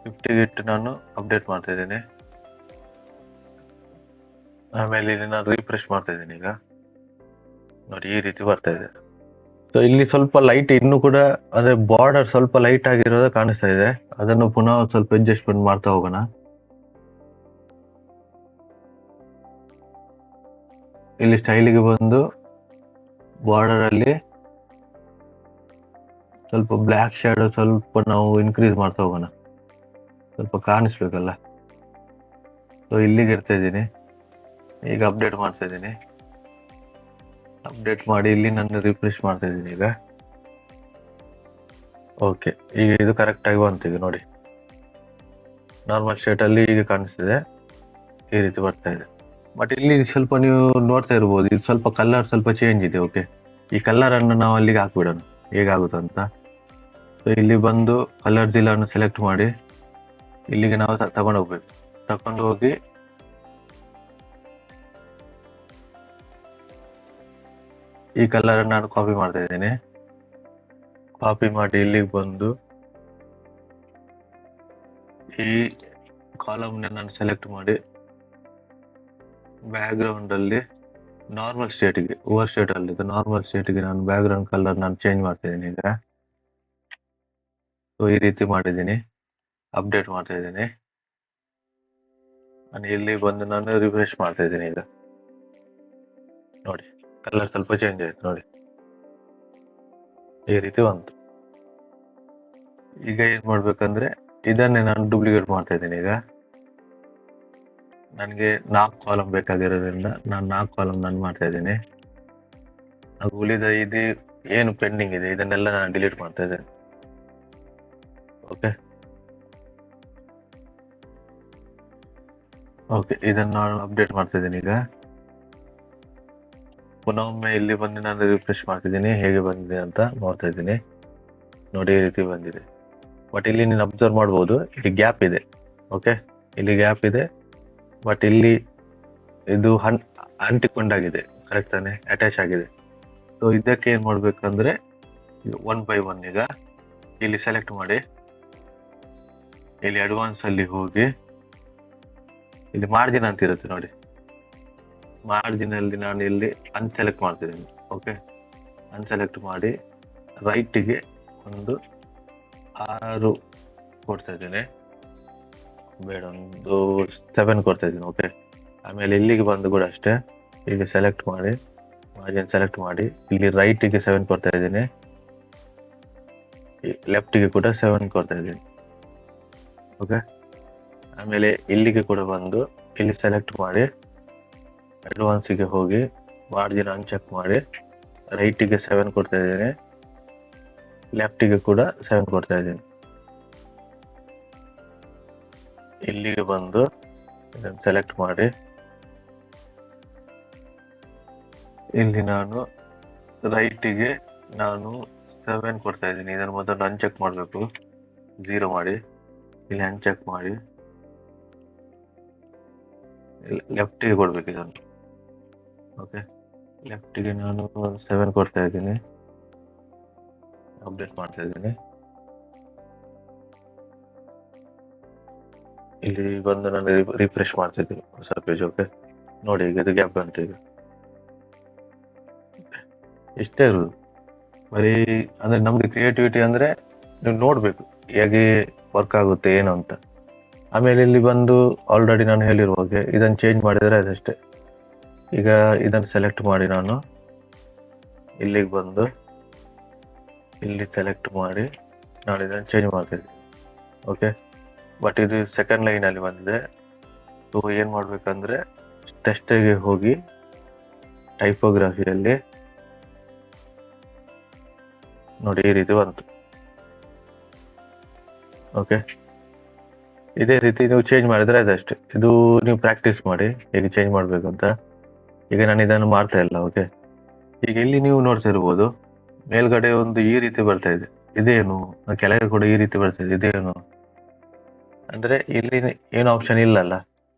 50ಗೆ ಇಟ್ಟು ನಾನು ಅಪ್ಡೇಟ್ ಮಾಡ್ತಾ ಇದ್ದೀನಿ. ಆಮೇಲೆ ಇಲ್ಲಿ ನಾನು ರಿಫ್ರೆಶ್ ಮಾಡ್ತಾ ಇದ್ದೀನಿ. ಈಗ ನೋಡಿ ಈ ರೀತಿ ಬರ್ತಾ ಇದೆ. ಸೊ ಇಲ್ಲಿ ಸ್ವಲ್ಪ ಲೈಟ್ ಇನ್ನೂ ಕೂಡ, ಅದೇ ಬಾರ್ಡರ್ ಸ್ವಲ್ಪ ಲೈಟ್ ಆಗಿರೋದು ಕಾಣಿಸ್ತಾ ಇದೆ. ಅದನ್ನು ಪುನಃ ಸ್ವಲ್ಪ ಅಡ್ಜಸ್ಟ್ಮೆಂಟ್ ಮಾಡ್ತಾ ಹೋಗೋಣ. ಇಲ್ಲಿ ಸ್ಟೈಲಿಗೆ ಬಂದು ಬಾರ್ಡರ್ ಅಲ್ಲಿ ಸ್ವಲ್ಪ ಬ್ಲ್ಯಾಕ್ ಶಾಡೋ ಸ್ವಲ್ಪ ನಾವು ಇನ್ಕ್ರೀಸ್ ಮಾಡ್ತಾ ಹೋಗೋಣ. ಸ್ವಲ್ಪ ಕಾಣಿಸ್ಬೇಕಲ್ಲ. ಸೊ ಇಲ್ಲಿಗೆ ಇರ್ತಾ ಇದ್ದೀನಿ. ಈಗ ಅಪ್ಡೇಟ್ ಮಾಡ್ತಾ ಇದ್ದೀನಿ. ಅಪ್ಡೇಟ್ ಮಾಡಿ ಇಲ್ಲಿ ನಾನು ರಿಫ್ರೆಶ್ ಮಾಡ್ತಾ ಇದ್ದೀನಿ. ಈಗ ಓಕೆ, ಈಗ ಇದು ಕರೆಕ್ಟ್ ಆಗಿ ಬಂತು. ಈಗ ನೋಡಿ ನಾರ್ಮಲ್ ಶೇಟ್ ಅಲ್ಲಿ ಈಗ ಕಾಣಿಸ್ತಿದೆ. ಈ ರೀತಿ ಬರ್ತಾ ಇದೆ. ಬಟ್ ಇಲ್ಲಿ ಸ್ವಲ್ಪ ನೀವು ನೋಡ್ತಾ ಇರ್ಬೋದು, ಇದು ಸ್ವಲ್ಪ ಕಲರ್ ಸ್ವಲ್ಪ ಚೇಂಜ್ ಇದೆ. ಓಕೆ, ಈ ಕಲರ್ ಅನ್ನು ನಾವು ಅಲ್ಲಿಗೆ ಹಾಕ್ಬಿಡೋಣ ಹೇಗಾಗುತ್ತಂತ. ಸೊ ಇಲ್ಲಿ ಬಂದು ಕಲರ್ ಜಿಲ್ಲನ್ನು ಸೆಲೆಕ್ಟ್ ಮಾಡಿ ಇಲ್ಲಿಗೆ ನಾವು ತಗೊಂಡು ಹೋಗ್ಬೇಕು. ತಗೊಂಡು ಹೋಗಿ ಈ ಕಲರ್ ನಾನು ಕಾಪಿ ಮಾಡ್ತಾ ಇದ್ದೀನಿ. ಕಾಪಿ ಮಾಡಿ ಇಲ್ಲಿಗೆ ಬಂದು ಈ ಕಾಲಮ್ ನಾನು ಸೆಲೆಕ್ಟ್ ಮಾಡಿ ಬ್ಯಾಕ್ ಗ್ರೌಂಡ್ ಅಲ್ಲಿ ನಾರ್ಮಲ್ ಸ್ಟೇಟ್ಗೆ, ಓವರ್ ಸ್ಟೇಟ್ ಅಲ್ಲಿ ನಾರ್ಮಲ್ ಸ್ಟೇಟ್ಗೆ ನಾನು ಬ್ಯಾಕ್ ಗ್ರೌಂಡ್ ಕಲರ್ ನಾನು ಚೇಂಜ್ ಮಾಡ್ತಾ ಇದ್ದೀನಿ. ಈಗ ಸೊ ಈ ರೀತಿ ಮಾಡಿದ್ದೀನಿ. ಅಪ್ಡೇಟ್ ಮಾಡ್ತಾ ಇದ್ದೀನಿ. ನಾನು ಇಲ್ಲಿ ಬಂದು ನಾನು ರಿಫ್ರೆಶ್ ಮಾಡ್ತಾ ಇದ್ದೀನಿ. ಈಗ ನೋಡಿ ಕಲರ್ ಸ್ವಲ್ಪ ಚೇಂಜ್ ಆಯ್ತು. ನೋಡಿ ಈ ರೀತಿ ಬಂತು. ಈಗ ಏನ್ ಮಾಡ್ಬೇಕಂದ್ರೆ, ಇದನ್ನೇ ನಾನು ಡೂಪ್ಲಿಕೇಟ್ ಮಾಡ್ತಾ ಇದ್ದೀನಿ. ಈಗ ನನಗೆ 4 ಕಾಲಮ್ ಬೇಕಾಗಿರೋದ್ರಿಂದ ನಾನು 4 ಕಾಲಮ್ ನಾನು ಮಾಡ್ತಾ ಇದ್ದೀನಿ. ಅದು ಉಳಿದ ಇದು ಏನು ಪೆಂಡಿಂಗ್ ಇದೆ ಇದನ್ನೆಲ್ಲ ನಾನು ಡಿಲೀಟ್ ಮಾಡ್ತಾ ಇದ್ದೇನೆ. ಓಕೆ ಓಕೆ, ಇದನ್ನು ನಾನು ಅಪ್ಡೇಟ್ ಮಾಡ್ತಾ ಇದ್ದೀನಿ. ಈಗ ಪುನಃ ಒಮ್ಮೆ ಇಲ್ಲಿ ಬಂದು ನಾನು ರಿಫ್ರೆಶ್ ಮಾಡ್ತಿದ್ದೀನಿ. ಹೇಗೆ ಬಂದಿದೆ ಅಂತ ನೋಡ್ತಾ ಇದ್ದೀನಿ. ನೋಡಿ ಈ ರೀತಿ ಬಂದಿದೆ. ಬಟ್ ಇಲ್ಲಿ ನೀನು ಅಬ್ಸರ್ವ್ ಮಾಡ್ಬೋದು, ಇಲ್ಲಿ ಗ್ಯಾಪ್ ಇದೆ. ಓಕೆ, ಇಲ್ಲಿ ಗ್ಯಾಪ್ ಇದೆ. ಬಟ್ ಇಲ್ಲಿ ಇದು ಅಂಟಿಕೊಂಡಾಗಿದೆ. ಕರೆಕ್ಟ್ ತಾನೆ? ಅಟ್ಯಾಚ್ ಆಗಿದೆ. ಸೊ ಇದಕ್ಕೆ ಏನ್ ಮಾಡ್ಬೇಕಂದ್ರೆ, 1 by 1 ಈಗ ಇಲ್ಲಿ ಸೆಲೆಕ್ಟ್ ಮಾಡಿ, ಇಲ್ಲಿ ಅಡ್ವಾನ್ಸ್ ಅಲ್ಲಿ ಹೋಗಿ ಇಲ್ಲಿ ಮಾರ್ಜಿನ್ ಅಂತ ಇರುತ್ತೆ ನೋಡಿ. ಮಾರ್ಜಿನ್ ಅಲ್ಲಿ ನಾನು ಇಲ್ಲಿ ಅನ್ಸೆಲೆಕ್ಟ್ ಮಾಡ್ತಿದ್ದೀನಿ. ಓಕೆ, ಅನ್ಸೆಲೆಕ್ಟ್ ಮಾಡಿ ರೈಟಿಗೆ ಒಂದು 6 ಕೊಡ್ತಾ ಇದ್ದೇನೆ. ಬೇಡ, ಒಂದು 7 ಕೊಡ್ತಾ ಇದ್ದೀನಿ. ಓಕೆ, ಆಮೇಲೆ ಇಲ್ಲಿಗೆ ಬಂದು ಕೂಡ ಅಷ್ಟೇ, ಇಲ್ಲಿ ಸೆಲೆಕ್ಟ್ ಮಾಡಿ ಮಾರ್ಜಿನ್ ಸೆಲೆಕ್ಟ್ ಮಾಡಿ ಇಲ್ಲಿ ರೈಟಿಗೆ 7 ಕೊಡ್ತಾ ಇದ್ದೀನಿ. ಲೆಫ್ಟಿಗೆ ಕೂಡ 7 ಕೊಡ್ತಾ ಇದ್ದೀನಿ. ಓಕೆ, ಆಮೇಲೆ ಇಲ್ಲಿಗೆ ಕೂಡ ಬಂದು ಇಲ್ಲಿ ಸೆಲೆಕ್ಟ್ ಮಾಡಿ ಅಡ್ವಾನ್ಸಿಗೆ ಹೋಗಿ ಮಾರ್ಜಿನ್ ಅನ್ಚೆಕ್ ಮಾಡಿ ರೈಟಿಗೆ 7 ಕೊಡ್ತಾ ಇದ್ದೀನಿ, ಲೆಫ್ಟಿಗೆ ಕೂಡ 7 ಕೊಡ್ತಾ ಇದ್ದೀನಿ. ಇಲ್ಲಿಗೆ ಬಂದು ಇದನ್ನು ಸೆಲೆಕ್ಟ್ ಮಾಡಿ ಇಲ್ಲಿ ನಾನು ರೈಟಿಗೆ ನಾನು 7 ಕೊಡ್ತಾ ಇದ್ದೀನಿ. ಇದನ್ನು ಮೊದಲು ಅನ್ಚೆಕ್ ಮಾಡಬೇಕು, 0 ಮಾಡಿ ಇಲ್ಲಿ ಅನ್ಚೆಕ್ ಮಾಡಿ ಲೆಫ್ಟಿಗೆ ಕೊಡ್ಬೇಕು ಇದನ್ನು. ಓಕೆ, ಲೆಫ್ಟಿಗೆ ನಾನು 7 ಕೊಡ್ತಾ ಇದ್ದೀನಿ, ಅಪ್ಡೇಟ್ ಮಾಡ್ತಾ ಇದ್ದೀನಿ. ಇಲ್ಲಿ ಬಂದು ನಾನು ರಿಫ್ರೆಶ್ ಮಾಡ್ತಿದ್ದೀನಿ ಹೊಸ ಪೇಜ್. ಓಕೆ ನೋಡಿ, ಈಗ ಇದು ಗ್ಯಾಪ್ ಬಂತು. ಈಗ ಇಷ್ಟೇ ಇರುವುದು. ಬರೀ ಅಂದ್ರೆ ನಮ್ಗೆ ಕ್ರಿಯೇಟಿವಿಟಿ ಅಂದ್ರೆ ನೀವು ನೋಡ್ಬೇಕು ಹೇಗೆ ವರ್ಕ್ ಆಗುತ್ತೆ ಏನು ಅಂತ. ಆಮೇಲೆ ಇಲ್ಲಿ ಬಂದು ಆಲ್ರೆಡಿ ನಾನು ಹೇಳಿರುವ ಹಾಗೆ ಇದನ್ನು ಚೇಂಜ್ ಮಾಡಿದರೆ ಅದಷ್ಟೇ. ಈಗ ಇದನ್ನು ಸೆಲೆಕ್ಟ್ ಮಾಡಿ ನಾನು ಇಲ್ಲಿಗೆ ಬಂದು ಇಲ್ಲಿ ಸೆಲೆಕ್ಟ್ ಮಾಡಿ ನಾನು ಇದನ್ನು ಚೇಂಜ್ ಮಾಡ್ತಿದ್ದೀನಿ. ಓಕೆ, ಬಟ್ ಇದು ಸೆಕೆಂಡ್ ಲೈನಲ್ಲಿ ಬಂದಿದೆ. ಸೊ ಏನು ಮಾಡಬೇಕಂದ್ರೆ ಟೆಸ್ಟಿಗೆ ಹೋಗಿ ಟೈಪೋಗ್ರಫಿಯಲ್ಲಿ ನೋಡಿ ಈ ರೀತಿ ಬಂತು. ಓಕೆ, ಇದೇ ರೀತಿ ನೀವು ಚೇಂಜ್ ಮಾಡಿದ್ರೆ ಅದಷ್ಟೇ. ಇದು ನೀವು ಪ್ರಾಕ್ಟೀಸ್ ಮಾಡಿ ಹೇಗೆ ಚೇಂಜ್ ಮಾಡಬೇಕು ಅಂತ. ಈಗ ನಾನು ಇದನ್ನು ಮಾಡ್ತಾ ಇಲ್ಲ. ಓಕೆ, ಈಗ ಇಲ್ಲಿ ನೀವು ನೋಡ್ತಾ ಇರ್ಬೋದು ಮೇಲ್ಗಡೆ ಒಂದು ಈ ರೀತಿ ಬರ್ತಾ ಇದೆ, ಇದೇನು? ಕೆಳಗೆ ಕೂಡ ಈ ರೀತಿ ಬರ್ತಾ ಇದೆ, ಇದೇನು? ಅಂದ್ರೆ ಇಲ್ಲಿ ಏನು ಆಪ್ಷನ್ ಇಲ್ಲಲ್ಲ.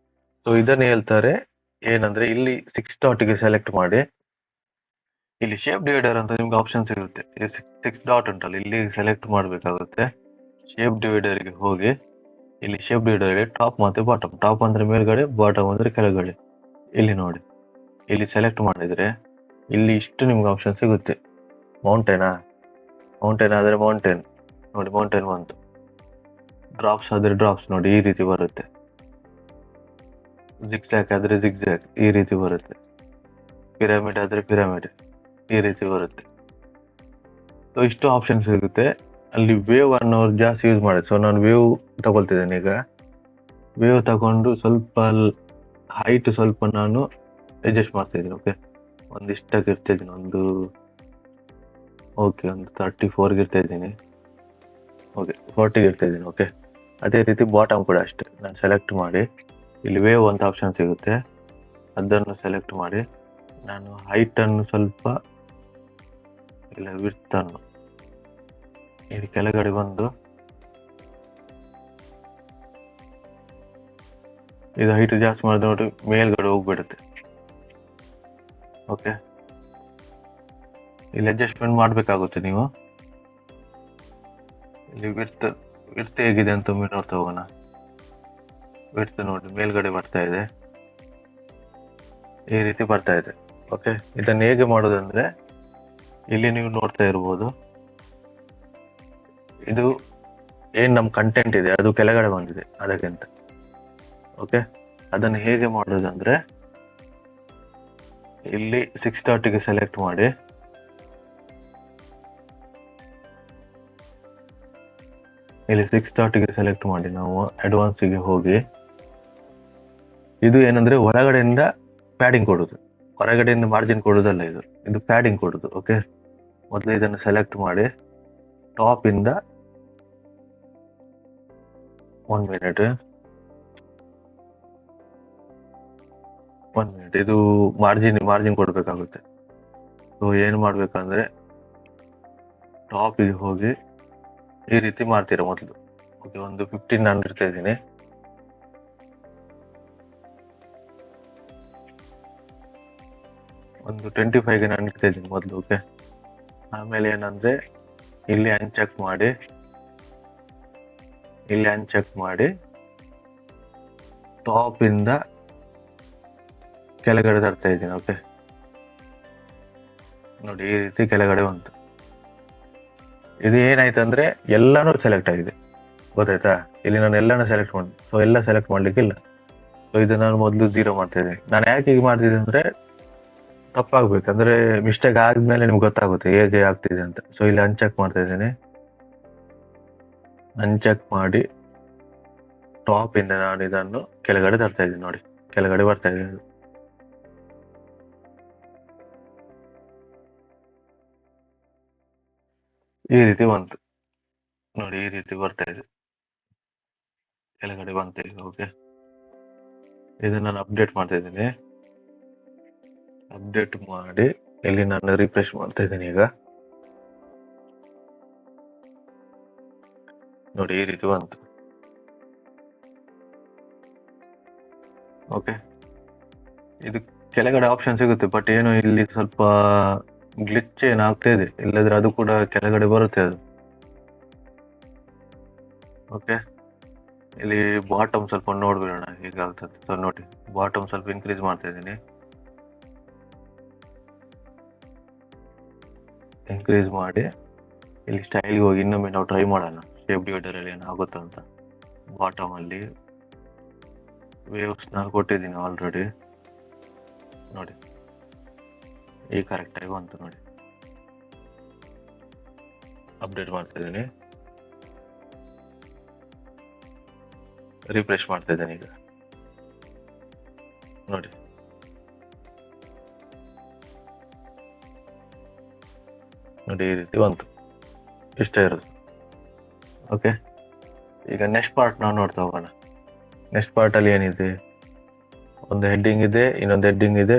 ಸೊ ಇದನ್ನು ಹೇಳ್ತಾರೆ ಏನಂದ್ರೆ ಇಲ್ಲಿ 6 ಡಾಟ್ಗೆ ಸೆಲೆಕ್ಟ್ ಮಾಡಿ ಇಲ್ಲಿ ಶೇಪ್ ಡಿವೈಡರ್ ಅಂತ ನಿಮ್ಗೆ ಆಪ್ಷನ್ ಸಿಗುತ್ತೆ. 6 ಡಾಟ್ ಉಂಟಲ್ಲ, ಇಲ್ಲಿ ಸೆಲೆಕ್ಟ್ ಮಾಡಬೇಕಾಗುತ್ತೆ. ಶೇಪ್ ಡಿವೈಡರ್ಗೆ ಹೋಗಿ ಇಲ್ಲಿ ಶೇಪ್ ಡಿವೈಡರ್ಗೆ ಟಾಪ್ ಮತ್ತೆ ಬಾಟಮ್. ಟಾಪ್ ಅಂದ್ರೆ ಮೇಲ್ಗಡೆ, ಬಾಟಮ್ ಅಂದ್ರೆ ಕೆಳಗಡೆ. ಇಲ್ಲಿ ನೋಡಿ, ಇಲ್ಲಿ ಸೆಲೆಕ್ಟ್ ಮಾಡಿದ್ರೆ ಇಲ್ಲಿ ಇಷ್ಟು ನಿಮ್ಗೆ ಆಪ್ಷನ್ ಸಿಗುತ್ತೆ. ಮೌಂಟೇನಾ? ಮೌಂಟೇನ್ ಆದ್ರೆ ಮೌಂಟೇನ್ ನೋಡಿ, ಮೌಂಟೇನ್ ಬಂತು. ಡ್ರಾಪ್ಸ್ ಆದ್ರೆ ಡ್ರಾಪ್ಸ್ ನೋಡಿ ಈ ರೀತಿ ಬರುತ್ತೆ. ಜಿಗ್ಜ್ಯಾಗ್ ಆದ್ರೆ ಜಿಗ್ಜ್ಯಾಗ್ ಈ ರೀತಿ ಬರುತ್ತೆ. ಪಿರಮಿಡ್ ಆದ್ರೆ ಪಿರಮಿಡ್ ಈ ರೀತಿ ಬರುತ್ತೆ. ಸೊ ಇಷ್ಟು ಆಪ್ಷನ್ ಸಿಗುತ್ತೆ. ಅಲ್ಲಿ ವೇವ್ ಅನ್ನೋರು ಜಾಸ್ತಿ ಯೂಸ್ ಮಾಡಿ. ಸೊ ನಾನು ವೇವ್ ತಗೊಳ್ತಿದ್ದೇನೆ. ಈಗ ವೇವ್ ತಗೊಂಡು ಸ್ವಲ್ಪ ಹೈಟ್ ಸ್ವಲ್ಪ ನಾನು ಅಡ್ಜಸ್ಟ್ ಮಾಡ್ತಾ ಇದ್ದೀನಿ. ಓಕೆ, ಒಂದಿಷ್ಟಕ್ಕೆ ಇರ್ತಾ ಇದ್ದೀನಿ, ಒಂದು 34ಗೆ ಇರ್ತಾ ಇದ್ದೀನಿ. ಓಕೆ, 40ಗೆ ಇರ್ತಾ ಇದ್ದೀನಿ. ಓಕೆ, ಅದೇ ರೀತಿ ಬಾಟಮ್ ಕೂಡ ಅಷ್ಟೇ. ನಾನು ಸೆಲೆಕ್ಟ್ ಮಾಡಿ ಇಲ್ಲಿ ವೇವ್ ಅಂತ ಆಪ್ಷನ್ ಸಿಗುತ್ತೆ, ಅದನ್ನು ಸೆಲೆಕ್ಟ್ ಮಾಡಿ ನಾನು ಹೈಟನ್ನು ಸ್ವಲ್ಪ ಇಲ್ಲ ವಿಡ್ತನ್ನು ಇಲ್ಲಿ ಕೆಳಗಡೆ ಬಂದು ಇದು ಹೈಟ್ ಜಾಸ್ತಿ ಮಾಡಿದ್ರೆ ನೋಡಿ ಮೇಲ್ಗಡೆ ಹೋಗ್ಬಿಡುತ್ತೆ. ಓಕೆ, ಇಲ್ಲಿ ಅಡ್ಜಸ್ಟ್ಮೆಂಟ್ ಮಾಡಬೇಕಾಗುತ್ತೆ ನೀವು. ಇಲ್ಲಿ ವಿಡ್ತ್ ಹೇಗಿದೆ ಅಂತ ಒಮ್ಮೆ ನೋಡ್ತಾ ಹೋಗೋಣ. ವಿಡ್ತ್ ನೋಡಿ ಮೇಲ್ಗಡೆ ಬರ್ತಾ ಇದೆ, ಈ ರೀತಿ ಬರ್ತಾ ಇದೆ. ಓಕೆ, ಇದನ್ನು ಹೇಗೆ ಮಾಡೋದಂದ್ರೆ ಇಲ್ಲಿ ನೀವು ನೋಡ್ತಾ ಇರ್ಬೋದು, ಇದು ಏನ್ ನಮ್ಮ ಕಂಟೆಂಟ್ ಇದೆ ಅದು ಕೆಳಗಡೆ ಬಂದಿದೆ ಅದಕ್ಕಿಂತ. ಓಕೆ, ಅದನ್ನು ಹೇಗೆ ಮಾಡೋದಂದ್ರೆ ಇಲ್ಲಿ 6 ಡಾಟ್ಗೆ ಸೆಲೆಕ್ಟ್ ಮಾಡಿ ಇಲ್ಲಿ 6 ಡಾಟ್ಗೆ ಸೆಲೆಕ್ಟ್ ಮಾಡಿ ನಾವು ಅಡ್ವಾನ್ಸಿಗೆ ಹೋಗಿ ಇದು ಏನಂದ್ರೆ ಹೊರಗಡೆಯಿಂದ ಪ್ಯಾಡಿಂಗ್ ಕೊಡುದು, ಹೊರಗಡೆಯಿಂದ ಮಾರ್ಜಿನ್ ಕೊಡುದಲ್ಲ, ಇದು ಪ್ಯಾಡಿಂಗ್ ಕೊಡುದು. ಓಕೆ, ಮೊದಲು ಇದನ್ನು ಸೆಲೆಕ್ಟ್ ಮಾಡಿ ಟಾಪ್ ಇಂದ 1 ಮಿನಿಟ್ ಇದು ಮಾರ್ಜಿನ್ ಕೊಡ್ಬೇಕಾಗುತ್ತೆ. ಸೊ ಏನು ಮಾಡ್ಬೇಕಂದ್ರೆ ಟಾಪಿಗೆ ಹೋಗಿ ಈ ರೀತಿ ಮಾಡ್ತೀರಾ ಮೊದಲು. ಓಕೆ, ಒಂದು 15 ನಾನು ಇಡ್ತಾ ಇದ್ದೀನಿ. ಒಂದು 25ಗೆ ನಾನು ಇಡ್ತಾ ಇದ್ದೀನಿ ಮೊದಲು. ಓಕೆ, ಆಮೇಲೆ ಏನಂದ್ರೆ ಇಲ್ಲಿ ಅನ್ಚೆಕ್ ಮಾಡಿ ಟಾಪ್ ಇಂದ ಕೆಳಗಡೆ ತರ್ತಾ ಇದ್ದೀನಿ. ಓಕೆ ನೋಡಿ ಈ ರೀತಿ ಕೆಳಗಡೆ ಬಂತು. ಇದು ಏನಾಯ್ತಂದ್ರೆ ಎಲ್ಲಾನು ಸೆಲೆಕ್ಟ್ ಆಗಿದೆ, ಗೊತ್ತಾಯ್ತಾ? ಇಲ್ಲಿ ನಾನು ಎಲ್ಲಾನು ಸೆಲೆಕ್ಟ್ ಮಾಡಿ, ಸೊ ಎಲ್ಲ ಸೆಲೆಕ್ಟ್ ಮಾಡ್ಲಿಕ್ಕಿಲ್ಲ. ಸೊ ಇದು ನಾನು ಮೊದಲು 0 ಮಾಡ್ತಾ ಇದ್ದೀನಿ. ನಾನು ಯಾಕೆ ಹೀಗೆ ಮಾಡ್ತಿದ್ದೆ ಅಂದ್ರೆ ತಪ್ಪಾಗ್ಬೇಕಂದ್ರೆ ಮಿಸ್ಟೇಕ್ ಆದ್ಮೇಲೆ ನಿಮ್ಗೆ ಗೊತ್ತಾಗುತ್ತೆ ಹೇಗೆ ಆಗ್ತಿದೆ ಅಂತ. ಸೊ ಇಲ್ಲಿ ಅನ್ಚೆಕ್ ಮಾಡ್ತಾ ಇದ್ದೀನಿ. ಅನ್ಚೆಕ್ ಮಾಡಿ ಟಾಪ್ ಇಂದ ನಾನು ಇದನ್ನು ಕೆಳಗಡೆ ತರ್ತಾ ಇದ್ದೀನಿ. ನೋಡಿ ಕೆಳಗಡೆ ಬರ್ತಾ ಇದೆ. ಈ ರೀತಿ ಬಂತು ನೋಡಿ, ಈ ರೀತಿ ಬರ್ತಾ ಇದೆ, ಕೆಳಗಡೆ ಬಂತು ಈಗ. ಓಕೆ, ಇದನ್ನ ನಾನು ಅಪ್ಡೇಟ್ ಮಾಡ್ತಾ ಇದ್ದೀನಿ. ಅಪ್ಡೇಟ್ ಮಾಡಿ ಇಲ್ಲಿ ನಾನು ರಿಫ್ರೆಶ್ ಮಾಡ್ತಾ ಇದ್ದೀನಿ ಈಗ. ನೋಡಿ, ಈ ರೀತಿ ಬಂತು. ಓಕೆ, ಇದು ಕೆಳಗಡೆ ಆಪ್ಷನ್ ಸಿಗುತ್ತೆ, ಬಟ್ ಏನು ಇಲ್ಲಿ ಸ್ವಲ್ಪ ಗ್ಲಿಚ್ ಏನಾಗ್ತಾ ಇದೆ, ಇಲ್ಲದ್ರೆ ಅದು ಕೂಡ ಕೆಳಗಡೆ ಬರುತ್ತೆ ಅದು. ಓಕೆ, ಇಲ್ಲಿ ಬಾಟಮ್ ಸ್ವಲ್ಪ ನೋಡ್ಬಿಡೋಣ ಹೇಗಾಗ್ತದೆ. ಸೊ ನೋಡಿ, ಬಾಟಮ್ ಸ್ವಲ್ಪ ಇನ್ಕ್ರೀಸ್ ಮಾಡ್ತಾ ಇದ್ದೀನಿ. ಇನ್ಕ್ರೀಸ್ ಮಾಡಿ ಇಲ್ಲಿ ಸ್ಟೈಲ್ಗೆ ಹೋಗಿ ಇನ್ನೊಮ್ಮೆ ನಾವು ಟ್ರೈ ಮಾಡೋಣ, ಶೇಪ್ ಡಿವೈಡರ್ ಅಲ್ಲಿ ಏನಾಗುತ್ತೋ ಅಂತ. ಬಾಟಮ್ ಅಲ್ಲಿ ವೇವ್ಸ್ ನಾನು ಕೊಟ್ಟಿದ್ದೀನಿ ಆಲ್ರೆಡಿ. ನೋಡಿ, ಈ ಕರೆಕ್ಟ್ ಆಗಿ ಬಂತು ನೋಡಿ. ಅಪ್ಡೇಟ್ ಮಾಡ್ತಾ ಇದ್ದೀನಿ, ರಿಫ್ರೆಶ್ ಮಾಡ್ತಾ ಇದ್ದೇನೆ ಈಗ. ನೋಡಿ, ನೋಡಿ ಈ ರೀತಿ ಬಂತು, ಇಷ್ಟೇ ಇರೋದು. ಓಕೆ, ಈಗ ನೆಕ್ಸ್ಟ್ ಪಾರ್ಟ್ ನಾವು ನೋಡ್ತಾ ಹೋಗೋಣ. ನೆಕ್ಸ್ಟ್ ಪಾರ್ಟ್ ಅಲ್ಲಿ ಏನಿದೆ, ಒಂದು ಹೆಡ್ಡಿಂಗ್ ಇದೆ, ಇನ್ನೊಂದು ಹೆಡ್ಡಿಂಗ್ ಇದೆ,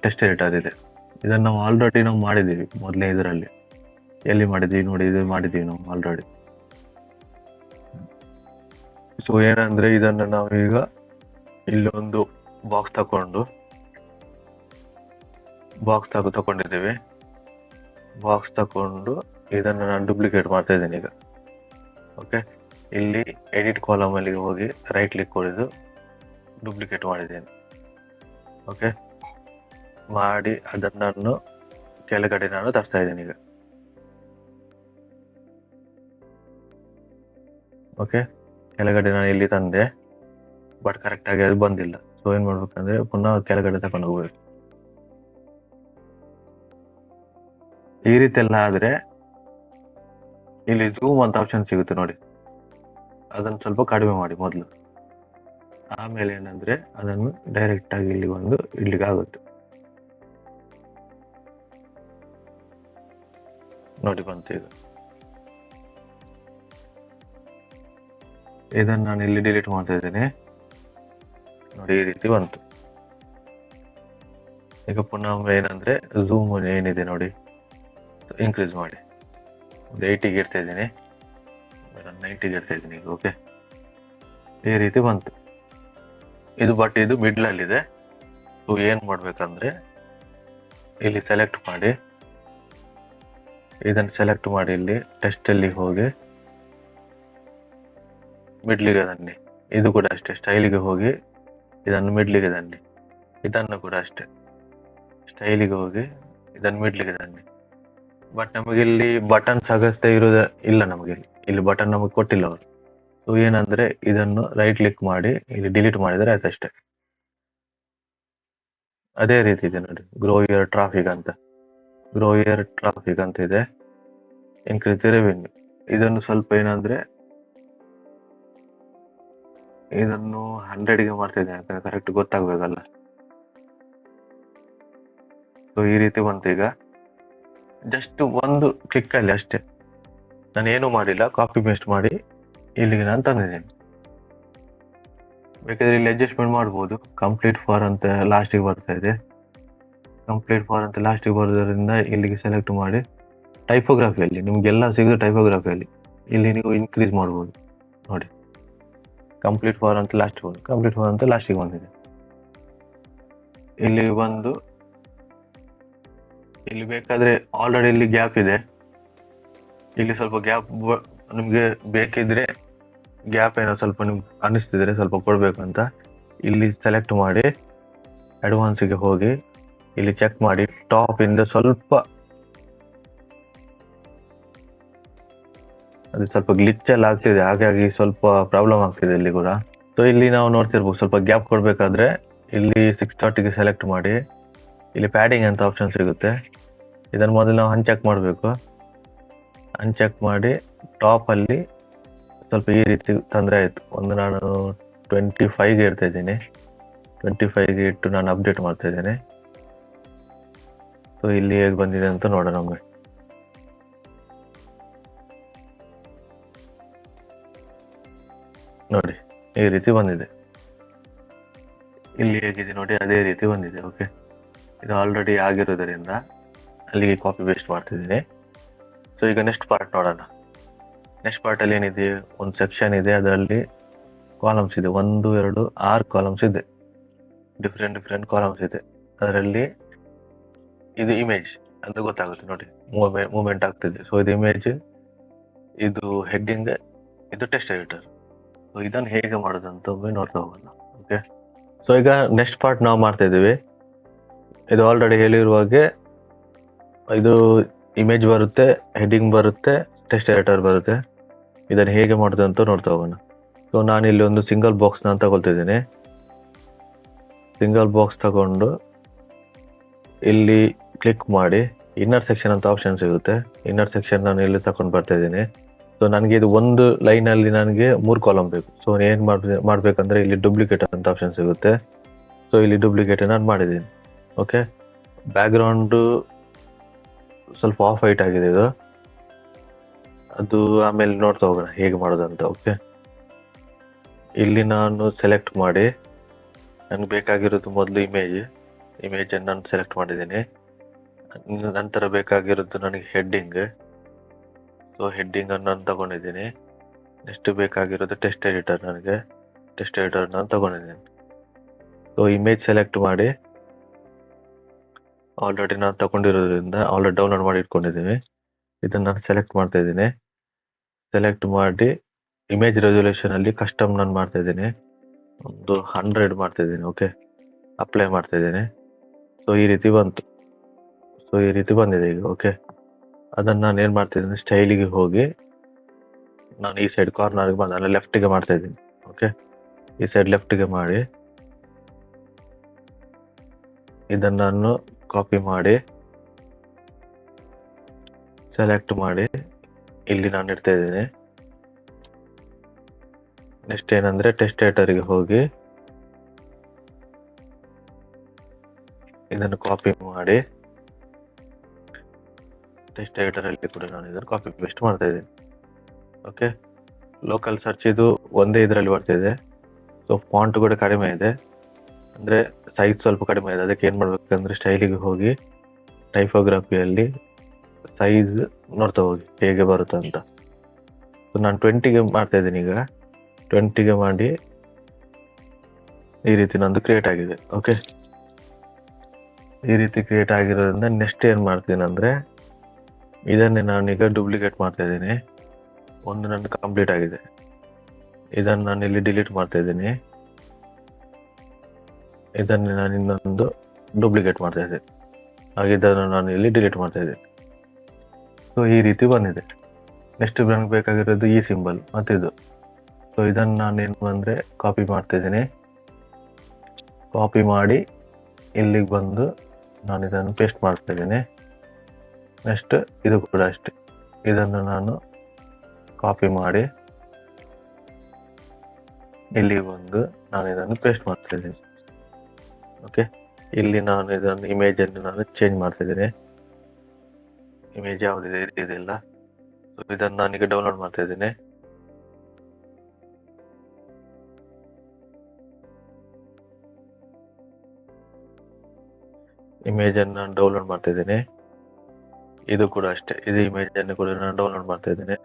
ಟೆಸ್ಟ್ ಎಡಿಟರ್ ಇದೆ. ಇದನ್ನು ನಾವು ಆಲ್ರೆಡಿ ನಾವು ಮಾಡಿದ್ದೀವಿ ಮೊದಲೇ ಇದರಲ್ಲಿ. ಎಲ್ಲಿ ಮಾಡಿದ್ದೀವಿ ನೋಡಿ, ಇದು ಮಾಡಿದ್ದೀವಿ ನಾವು ಆಲ್ರೆಡಿ. ಸೊ ಏನಂದ್ರೆ ಇದನ್ನು ನಾವು ಈಗ ಇಲ್ಲೊಂದು ಬಾಕ್ಸ್ ತಗೊಂಡಿದ್ದೀವಿ. ಬಾಕ್ಸ್ ತಗೊಂಡು ಇದನ್ನು ನಾನು ಡೂಪ್ಲಿಕೇಟ್ ಮಾಡ್ತಾ ಇದ್ದೀನಿ ಈಗ. ಓಕೆ, ಇಲ್ಲಿ ಎಡಿಟ್ ಕಾಲಮ್ ಅಲ್ಲಿ ಹೋಗಿ ರೈಟ್ ಕ್ಲಿಕ್ ಹೊಡೆದು ಡೂಪ್ಲಿಕೇಟ್ ಮಾಡಿದ್ದೇನೆ. ಓಕೆ, ಮಾಡಿ ಅದನ್ನು ಕೆಳಗಡೆ ನಾನು ತರ್ತಾ ಇದ್ದೇನೆ ಈಗ. ಓಕೆ, ಕೆಳಗಡೆ ನಾನು ಇಲ್ಲಿ ತಂದೆ, ಬಟ್ ಕರೆಕ್ಟ್ ಆಗಿ ಅದು ಬಂದಿಲ್ಲ. ಸೊ ಏನ್ ಮಾಡ್ಬೇಕಂದ್ರೆ ಪುನಃ ಕೆಳಗಡೆ ತಗೊಂಡು ಹೋಗ್ಬೇಕು. ಈ ರೀತಿ ಎಲ್ಲ ಆದ್ರೆ ಇಲ್ಲಿ ಝೂಮ್ ಅಂತ ಆಪ್ಷನ್ ಸಿಗುತ್ತೆ ನೋಡಿ, ಅದನ್ನು ಸ್ವಲ್ಪ ಕಡಿಮೆ ಮಾಡಿ ಮೊದಲು. ಆಮೇಲೆ ಏನಂದ್ರೆ ಅದನ್ನು ಡೈರೆಕ್ಟ್ ಆಗಿ ಇಲ್ಲಿ ಬಂದು ಇಲ್ಲಿಗೆ ಆಗುತ್ತೆ. ನೋಡಿ, ಬಂತು ಈಗ. ಇದನ್ನು ನಾನು ಇಲ್ಲಿ ಡಿಲೀಟ್ ಮಾಡ್ತಾ ಇದ್ದೇನೆ. ನೋಡಿ, ಈ ರೀತಿ ಬಂತು. ಈಗ ಪುನಃ ಏನಂದ್ರೆ ಝೂಮ್ ಏನಿದೆ ನೋಡಿ, ಇನ್ಕ್ರೀಸ್ ಮಾಡಿ. ಒಂದು 80ಗೆ ಇಡ್ತಾ ಇದ್ದೀನಿ, 90ಗೆ ಇಡ್ತಾ ಇದ್ದೀನಿ ಈಗ. ಓಕೆ, ಈ ರೀತಿ ಬಂತು ಇದು. ಬಟ್ ಇದು ಮಿಡ್ಲ್ ಅಲ್ಲಿದೆ. ಸೊ ಏನ್ ಮಾಡ್ಬೇಕಂದ್ರೆ ಇಲ್ಲಿ ಸೆಲೆಕ್ಟ್ ಮಾಡಿ, ಇದನ್ನು ಸೆಲೆಕ್ಟ್ ಮಾಡಿ ಇಲ್ಲಿ ಟೆಸ್ಟ್ ಅಲ್ಲಿ ಹೋಗಿ ಮಿಡ್ಲಿಗೆ ತನ್ನಿ. ಇದು ಕೂಡ ಅಷ್ಟೇ, ಸ್ಟೈಲಿಗೆ ಹೋಗಿ ಇದನ್ನು ಮಿಡ್ಲಿಗೆ ತನ್ನಿ. ಇದನ್ನು ಕೂಡ ಅಷ್ಟೇ, ಸ್ಟೈಲಿಗೆ ಹೋಗಿ ಇದನ್ನು ಮಿಡ್ಲಿಗೆ ತನ್ನಿ. ಬಟ್ ನಮಗೆ ಇಲ್ಲಿ ಬಟನ್ಸ್ ಅಗತ್ಯ ಇರೋದ ಇಲ್ಲ, ನಮಗೆ ಇಲ್ಲಿ ಬಟನ್ ನಮಗೆ ಕೊಟ್ಟಿಲ್ಲ ಅವರು. ಸೊ ಏನಂದ್ರೆ ಇದನ್ನು ರೈಟ್ ಕ್ಲಿಕ್ ಮಾಡಿ ಇಲ್ಲಿ ಡಿಲೀಟ್ ಮಾಡಿದ್ರೆ ಆಯ್ತು ಅಷ್ಟೇ. ಅದೇ ರೀತಿ ಇದೆ ನೋಡಿ, ಗ್ರೋ ಇಯರ್ ಟ್ರಾಫಿಕ್ ಅಂತ ಇದೆ. ಇನ್ಕ್ರೀಸ್ ರೆವೆನ್ಯೂ, ಇದನ್ನು ಸ್ವಲ್ಪ ಏನಂದ್ರೆ ಇದನ್ನು 100ಗೆ ಮಾಡ್ತಿದ್ದೆ, ಯಾಕಂದ್ರೆ ಕರೆಕ್ಟ್ ಗೊತ್ತಾಗ್ಬೇಕಲ್ಲ. ಸೊ ಈ ರೀತಿ ಬಂತು ಈಗ. ಜಸ್ಟ್ ಒಂದು ಕ್ಲಿಕ್ ಅಲ್ಲಿ ಅಷ್ಟೇ, ನಾನು ಏನು ಮಾಡಿಲ್ಲ, ಕಾಪಿ ಪೇಸ್ಟ್ ಮಾಡಿ ಇಲ್ಲಿಗೆ ನಾನು ತಂದಿದ್ದೇನೆ. ಬೇಕಾದ್ರೆ ಇಲ್ಲಿ ಅಡ್ಜಸ್ಟ್ಮೆಂಟ್ ಮಾಡ್ಬೋದು. ಕಂಪ್ಲೀಟ್ ಫಾರ್ ಅಂತ ಲಾಸ್ಟಿಗೆ ಬರ್ತಾ ಇದೆ. ಕಂಪ್ಲೀಟ್ ಫಾರ್ ಅಂತ ಲಾಸ್ಟಿಗೆ ಬರೋದ್ರಿಂದ ಇಲ್ಲಿಗೆ ಸೆಲೆಕ್ಟ್ ಮಾಡಿ ಟೈಪೋಗ್ರಫಿಯಲ್ಲಿ ನಿಮ್ಗೆಲ್ಲ ಸಿಗೋದು ಟೈಪೋಗ್ರಫಿಯಲ್ಲಿ ಇಲ್ಲಿ ನೀವು ಇನ್ಕ್ರೀಸ್ ಮಾಡ್ಬೋದು. ನೋಡಿ, ಕಂಪ್ಲೀಟ್ ಫಾರ್ ಅಂತ ಲಾಸ್ಟಿಗೆ ಬಂದಿದೆ. ಇಲ್ಲಿ ಬಂದು ಇಲ್ಲಿ ಬೇಕಾದ್ರೆ ಆಲ್ರೆಡಿ ಇಲ್ಲಿ ಗ್ಯಾಪ್ ಇದೆ, ಇಲ್ಲಿ ಸ್ವಲ್ಪ ಗ್ಯಾಪ್ ನಿಮ್ಗೆ ಬೇಕಿದ್ರೆ ಗ್ಯಾಪ್ ಏನೋ ಸ್ವಲ್ಪ ನಿಮ್ಗೆ ಅನಿಸ್ತಿದ್ರೆ ಸ್ವಲ್ಪ ಕೊಡ್ಬೇಕು ಅಂತ ಇಲ್ಲಿ ಸೆಲೆಕ್ಟ್ ಮಾಡಿ ಅಡ್ವಾನ್ಸ್ಗೆ ಹೋಗಿ ಇಲ್ಲಿ ಚೆಕ್ ಮಾಡಿ ಟಾಪ್ ಇಂದ ಸ್ವಲ್ಪ ಅದು ಸ್ವಲ್ಪ ಗ್ಲಿಚ್ ಎಲ್ಲ ಆಗ್ತಿದೆ, ಹಾಗಾಗಿ ಸ್ವಲ್ಪ ಪ್ರಾಬ್ಲಮ್ ಆಗ್ತಿದೆ ಇಲ್ಲಿ ಕೂಡ. ಸೊ ಇಲ್ಲಿ ನಾವು ನೋಡ್ತಿರ್ಬೋದು, ಸ್ವಲ್ಪ ಗ್ಯಾಪ್ ಕೊಡ್ಬೇಕಾದ್ರೆ ಇಲ್ಲಿ 630ಗೆ ಸೆಲೆಕ್ಟ್ ಮಾಡಿ ಇಲ್ಲಿ ಪ್ಯಾಡಿಂಗ್ ಅಂತ ಆಪ್ಷನ್ ಸಿಗುತ್ತೆ. ಇದನ್ನು ಮೊದಲು ನಾವು ಅನ್ಚೆಕ್ ಮಾಡಬೇಕು. ಅನ್ಚೆಕ್ ಮಾಡಿ ಟಾಪ್ ಅಲ್ಲಿ ಸ್ವಲ್ಪ ಈ ರೀತಿ ತೊಂದರೆ ಆಯ್ತು. ಒಂದು ನಾನು 25ಗೆ ಇಡ್ತಾ ಇದ್ದೀನಿ, 25ಗೆ ಇಟ್ಟು ನಾನು ಅಪ್ಡೇಟ್ ಮಾಡ್ತಾ ಇದ್ದೇನೆ. ಸೊ ಇಲ್ಲಿ ಹೇಗೆ ಬಂದಿದೆ ಅಂತ ನೋಡೋಣ ಒಮ್ಮೆ. ನೋಡಿ ಈ ರೀತಿ ಬಂದಿದೆ. ಇಲ್ಲಿ ಹೇಗಿದೆ ನೋಡಿ ಅದೇ ರೀತಿ ಬಂದಿದೆ. ಓಕೆ, ಇದು ಆಲ್ರೆಡಿ ಆಗಿರೋದರಿಂದ ಅಲ್ಲಿಗೆ ಕಾಪಿ ಪೇಸ್ಟ್ ಮಾಡ್ತಿದ್ದೀನಿ. ಸೊ ಈಗ ನೆಕ್ಸ್ಟ್ ಪಾರ್ಟ್ ನೋಡೋಣ. ನೆಕ್ಸ್ಟ್ ಪಾರ್ಟಲ್ಲಿ ಏನಿದೆ, ಒಂದು ಸೆಕ್ಷನ್ ಇದೆ, ಅದರಲ್ಲಿ ಕಾಲಮ್ಸ್ ಇದೆ, 1 2 6 ಕಾಲಮ್ಸ್ ಇದೆ, ಡಿಫ್ರೆಂಟ್ ಕಾಲಮ್ಸ್ ಇದೆ. ಅದರಲ್ಲಿ ಇದು ಇಮೇಜ್ ಅಂತ ಗೊತ್ತಾಗುತ್ತೆ ನೋಡಿ, ಮೂವ್ಮೆಂಟ್ ಆಗ್ತಿದೆ. ಸೊ ಇದು ಇಮೇಜ್, ಇದು ಹೆಡ್ಡಿಂಗ್, ಇದು ಟೆಕ್ಸ್ಟ್ ಎಡಿಟರ್. ಸೊ ಇದನ್ನು ಹೇಗೆ ಮಾಡೋದು ಅಂತ ಒಮ್ಮೆ ನೋಡ್ತಾ ಹೋಗೋಣ. ಓಕೆ, ಸೊ ಈಗ ನೆಕ್ಸ್ಟ್ ಪಾರ್ಟ್ ನಾವು ಮಾಡ್ತಾ ಇದ್ದೀವಿ. ಇದು ಆಲ್ರೆಡಿ ಹೇಳಿರುವ ಹಾಗೆ ಇದು ಇಮೇಜ್ ಬರುತ್ತೆ, ಹೆಡ್ಡಿಂಗ್ ಬರುತ್ತೆ, ಟೆಕ್ಸ್ಟ್ ಎಡಿಟರ್ ಬರುತ್ತೆ. ಇದನ್ನು ಹೇಗೆ ಮಾಡೋದು ಅಂತ ನೋಡ್ತಾ ಹೋಗೋಣ. ಸೊ ನಾನಿಲ್ಲಿ ಒಂದು ಸಿಂಗಲ್ ಬಾಕ್ಸ್ನ ತಗೊಳ್ತಿದ್ದೀನಿ. ಸಿಂಗಲ್ ಬಾಕ್ಸ್ ತಗೊಂಡು ಇಲ್ಲಿ ಕ್ಲಿಕ್ ಮಾಡಿ ಇನ್ನರ್ ಸೆಕ್ಷನ್ ಅಂತ ಆಪ್ಷನ್ ಸಿಗುತ್ತೆ. ಇನ್ನರ್ ಸೆಕ್ಷನ್ ನಾನು ಇಲ್ಲಿ ತಗೊಂಡು ಬರ್ತಾ ಇದ್ದೀನಿ. ಸೊ ನನಗೆ ಇದು ಒಂದು ಲೈನಲ್ಲಿ ನನಗೆ 3 ಕಾಲಮ್ ಬೇಕು. ಸೊ ಏನು ಮಾಡಬೇಕಂದ್ರೆ ಇಲ್ಲಿ ಡೂಪ್ಲಿಕೇಟ್ ಅಂತ ಆಪ್ಷನ್ ಸಿಗುತ್ತೆ. ಸೊ ಇಲ್ಲಿ ಡೂಪ್ಲಿಕೇಟ್ ನಾನು ಮಾಡಿದ್ದೀನಿ. ಓಕೆ, ಬ್ಯಾಕ್ಗ್ರೌಂಡು ಸ್ವಲ್ಪ ಆಫ್ ವೈಟ್ ಆಗಿದೆ ಇದು, ಅದು ಆಮೇಲೆ ನೋಡ್ತಾ ಹೋಗೋಣ ಹೇಗೆ ಮಾಡೋದಂತ. ಓಕೆ, ಇಲ್ಲಿ ನಾನು ಸೆಲೆಕ್ಟ್ ಮಾಡಿ ನನಗೆ ಬೇಕಾಗಿರೋದು ಮೊದಲು ಇಮೇಜನ್ನು ನಾನು ಸೆಲೆಕ್ಟ್ ಮಾಡಿದ್ದೀನಿ. ನಂತರ ಬೇಕಾಗಿರೋದು ನನಗೆ ಹೆಡ್ಡಿಂಗ್. ಸೊ ಹೆಡ್ಡಿಂಗನ್ನು ನಾನು ತಗೊಂಡಿದ್ದೀನಿ. ನೆಕ್ಸ್ಟ್ ಬೇಕಾಗಿರೋದು ಟೆಕ್ಸ್ಟ್ ಎಡಿಟರ್, ನನಗೆ ಟೆಕ್ಸ್ಟ್ ಎಡಿಟರ್ ನಾನು ತಗೊಂಡಿದ್ದೀನಿ. ಸೊ ಇಮೇಜ್ ಸೆಲೆಕ್ಟ್ ಮಾಡಿ, ಆಲ್ರೆಡಿ ನಾನು ತಗೊಂಡಿರೋದ್ರಿಂದ ಆಲ್ರೆಡಿ ಡೌನ್ಲೋಡ್ ಮಾಡಿ ಇಟ್ಕೊಂಡಿದ್ದೀನಿ. ಇದನ್ನು ನಾನು ಸೆಲೆಕ್ಟ್ ಮಾಡ್ತಾ ಇದ್ದೀನಿ. ಸೆಲೆಕ್ಟ್ ಮಾಡಿ ಇಮೇಜ್ ರೆಸೊಲ್ಯೂಷನಲ್ಲಿ ಕಸ್ಟಮ್ ನಾನು ಮಾಡ್ತಾ ಇದ್ದೀನಿ, ಒಂದು 100 ಮಾಡ್ತಾ ಇದ್ದೀನಿ. ಓಕೆ, ಅಪ್ಲೈ ಮಾಡ್ತಾ ಇದ್ದೀನಿ. ಸೊ ಈ ರೀತಿ ಬಂತು. ಸೊ ಈ ರೀತಿ ಬಂದಿದೆ ಈಗ. ಓಕೆ, ಅದನ್ನು ನಾನು ಏನು ಮಾಡ್ತಿದ್ದೀನಿ, ಸ್ಟೈಲಿಗೆ ಹೋಗಿ ನಾನು ಈ ಸೈಡ್ ಕಾರ್ನರ್ಗೆ ಬಂದು ಅಲ್ಲ ಲೆಫ್ಟಿಗೆ ಮಾಡ್ತಾ ಇದ್ದೀನಿ. ಓಕೆ, ಈ ಸೈಡ್ ಲೆಫ್ಟಿಗೆ ಮಾಡಿ ಇದನ್ನು ನಾನು ಕಾಪಿ ಮಾಡಿ ಸೆಲೆಕ್ಟ್ ಮಾಡಿ ಇಲ್ಲಿ ನಾನು ಇಡ್ತಾ ಇದ್ದೀನಿ. ನೆಕ್ಸ್ಟ್ ಏನಂದರೆ ಟೆಕ್ಸ್ಟ್ ಎಡಿಟರ್ಗೆ ಹೋಗಿ ಇದನ್ನು ಕಾಪಿ ಮಾಡಿ ಟೆಕ್ಸ್ಟ್ ಎಡಿಟರಲ್ಲಿ ಕೂಡ ನಾನು ಇದನ್ನು ಕಾಪಿ ಪೇಸ್ಟ್ ಮಾಡ್ತಾ ಇದ್ದೀನಿ. ಓಕೆ, ಲೋಕಲ್ ಸರ್ಚ್ ಇದು ಒಂದೇ ಇದರಲ್ಲಿ ಬರ್ತಿದೆ. ಸೊ ಫಾಂಟ್ ಕೂಡ ಕಡಿಮೆ ಇದೆ, ಅಂದರೆ ಸೈಜ್ ಸ್ವಲ್ಪ ಕಡಿಮೆ ಇದೆ. ಅದಕ್ಕೆ ಏನು ಮಾಡಬೇಕಂದ್ರೆ ಸ್ಟೈಲಿಗೆ ಹೋಗಿ ಟೈಪೋಗ್ರಫಿಯಲ್ಲಿ ಸೈಜ್ ನೋಡ್ತಾ ಹೋಗಿ ಹೇಗೆ ಬರುತ್ತೆ ಅಂತ. ಸೊ ನಾನು 20ಗೆ ಮಾಡ್ತಾ ಇದ್ದೀನಿ. ಈಗ 20ಗೆ ಮಾಡಿ ಈ ರೀತಿ ನಂದು ಕ್ರಿಯೇಟ್ ಆಗಿದೆ. ಓಕೆ, ಈ ರೀತಿ ಕ್ರಿಯೇಟ್ ಆಗಿರೋದ್ರಿಂದ ನೆಕ್ಸ್ಟ್ ಏನು ಮಾಡ್ತೀನಿ ಅಂದರೆ ಇದನ್ನೇ ನಾನೀಗ ಡೂಪ್ಲಿಕೇಟ್ ಮಾಡ್ತಾ ಇದ್ದೀನಿ. ಒಂದು ನನ್ನ ಕಂಪ್ಲೀಟ್ ಆಗಿದೆ, ಇದನ್ನು ನಾನು ಇಲ್ಲಿ ಡಿಲೀಟ್ ಮಾಡ್ತಾ ಇದ್ದೀನಿ. ಇದನ್ನು ನಾನು ಇನ್ನೊಂದು ಡೂಪ್ಲಿಕೇಟ್ ಮಾಡ್ತಾ ಇದ್ದೀನಿ, ಹಾಗೆ ಇದನ್ನು ನಾನು ಇಲ್ಲಿ ಡಿಲೀಟ್ ಮಾಡ್ತಾ ಇದ್ದೀನಿ. ಸೊ ಈ ರೀತಿ ಬಂದಿದೆ. ನೆಕ್ಸ್ಟ್ ನನಗೆ ಬೇಕಾಗಿರೋದು ಈ ಸಿಂಬಲ್ ಮತ್ತು ಇದು. ಸೊ ಇದನ್ನು ನಾನೇನು ಅಂದರೆ ಕಾಪಿ ಮಾಡ್ತಿದ್ದೀನಿ. ಕಾಪಿ ಮಾಡಿ ಇಲ್ಲಿಗೆ ಬಂದು ನಾನು ಇದನ್ನು ಪೇಸ್ಟ್ ಮಾಡ್ತಾ ಇದ್ದೀನಿ. ನೆಕ್ಸ್ಟ್ ಇದು ಕೂಡ ಅಷ್ಟೇ, ಇದನ್ನು ನಾನು ಕಾಪಿ ಮಾಡಿ ಇಲ್ಲಿಗೆ ಬಂದು ನಾನು ಇದನ್ನು ಪೇಸ್ಟ್ ಮಾಡ್ತಾ ಇದ್ದೀನಿ. ಓಕೆ, ಇಲ್ಲಿ ನಾನು ಇದನ್ನು ಇಮೇಜನ್ನು ನಾನು ಚೇಂಜ್ ಮಾಡ್ತಿದ್ದೀನಿ. ಇಮೇಜ್ ಯಾವುದಿದೆ ಇದೆಲ್ಲ. ಸೊ ಇದನ್ನು ನಾನೀಗ ಡೌನ್ಲೋಡ್ ಮಾಡ್ತಾ ಇದ್ದೀನಿ. ಇಮೇಜನ್ನು ನಾನು ಡೌನ್ಲೋಡ್ ಮಾಡ್ತಾ ಇದ್ದೀನಿ. ಇದು ಕೂಡ ಅಷ್ಟೇ, ಇದು ಇಮೇಜನ್ನು ಕೂಡ ನಾನು ಡೌನ್ಲೋಡ್ ಮಾಡ್ತಾ ಇದ್ದೀನಿ.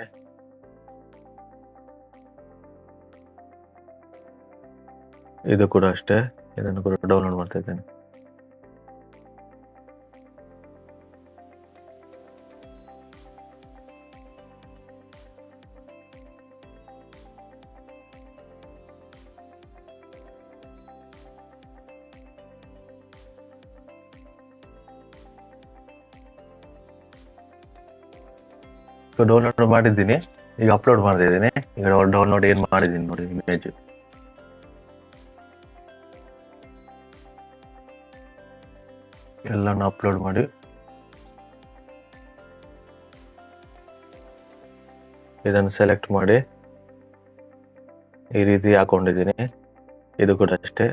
ಇದು ಕೂಡ ಅಷ್ಟೇ, ಇದನ್ನು ಕೂಡ ಡೌನ್ಲೋಡ್ ಮಾಡ್ತಾ ಇದ್ದೇನೆ. ಸೊ ಡೌನ್ಲೋಡ್ ಮಾಡಿದ್ದೀನಿ, ಈಗ ಅಪ್ಲೋಡ್ ಮಾಡ್ತಾ ಇದ್ದೀನಿ. ಈಗ ಡೌನ್ಲೋಡ್ ಏನು ಮಾಡಿದ್ದೀನಿ ನೋಡಿ ಇಮೇಜ್. ಎಲ್ಲನೂ ಅಪ್ಲೋಡ್ ಮಾಡಿ ಇದನ್ನು ಸೆಲೆಕ್ಟ್ ಮಾಡಿ ಈ ರೀತಿ ಹಾಕೊಂಡಿದ್ದೀನಿ. ಇದು ಕೂಡ ಅಷ್ಟೇ,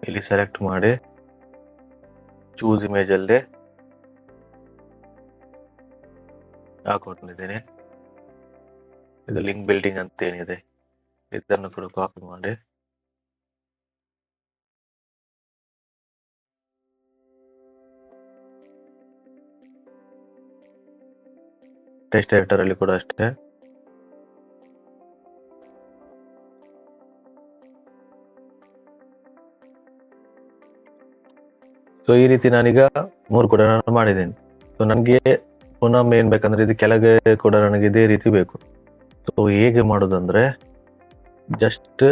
ಇಲ್ಲಿ ಸೆಲೆಕ್ಟ್ ಮಾಡಿ ಚೂಸ್ ಇಮೇಜಲ್ಲಿ ಹಾಕೊಂಡಿದ್ದೀನಿ. ಇದು ಲಿಂಕ್ ಬಿಲ್ಡಿಂಗ್ ಅಂತ ಏನಿದೆ ಇದನ್ನು ಕೂಡ ಕಾಪಿ ಮಾಡಿ ಟೆಕ್ಸ್ಟ್ ಎಡಿಟರ್ ಅಲ್ಲಿ ಕೂಡ ಅಷ್ಟೇ. ಸೊ ಈ ರೀತಿ ನಾನೀಗ 3 ಕೂಡ ನಾನು ಮಾಡಿದ್ದೇನೆ. ಸೊ ನನಗೆ ಪುನಃ ಏನ್ ಬೇಕಂದ್ರೆ ಇದು ಕೆಳಗೆ ಕೂಡ ನನಗೆ ಇದೇ ರೀತಿ ಬೇಕು. ಸೊ ಹೇಗೆ ಮಾಡೋದಂದ್ರೆ ಜಸ್ಟ್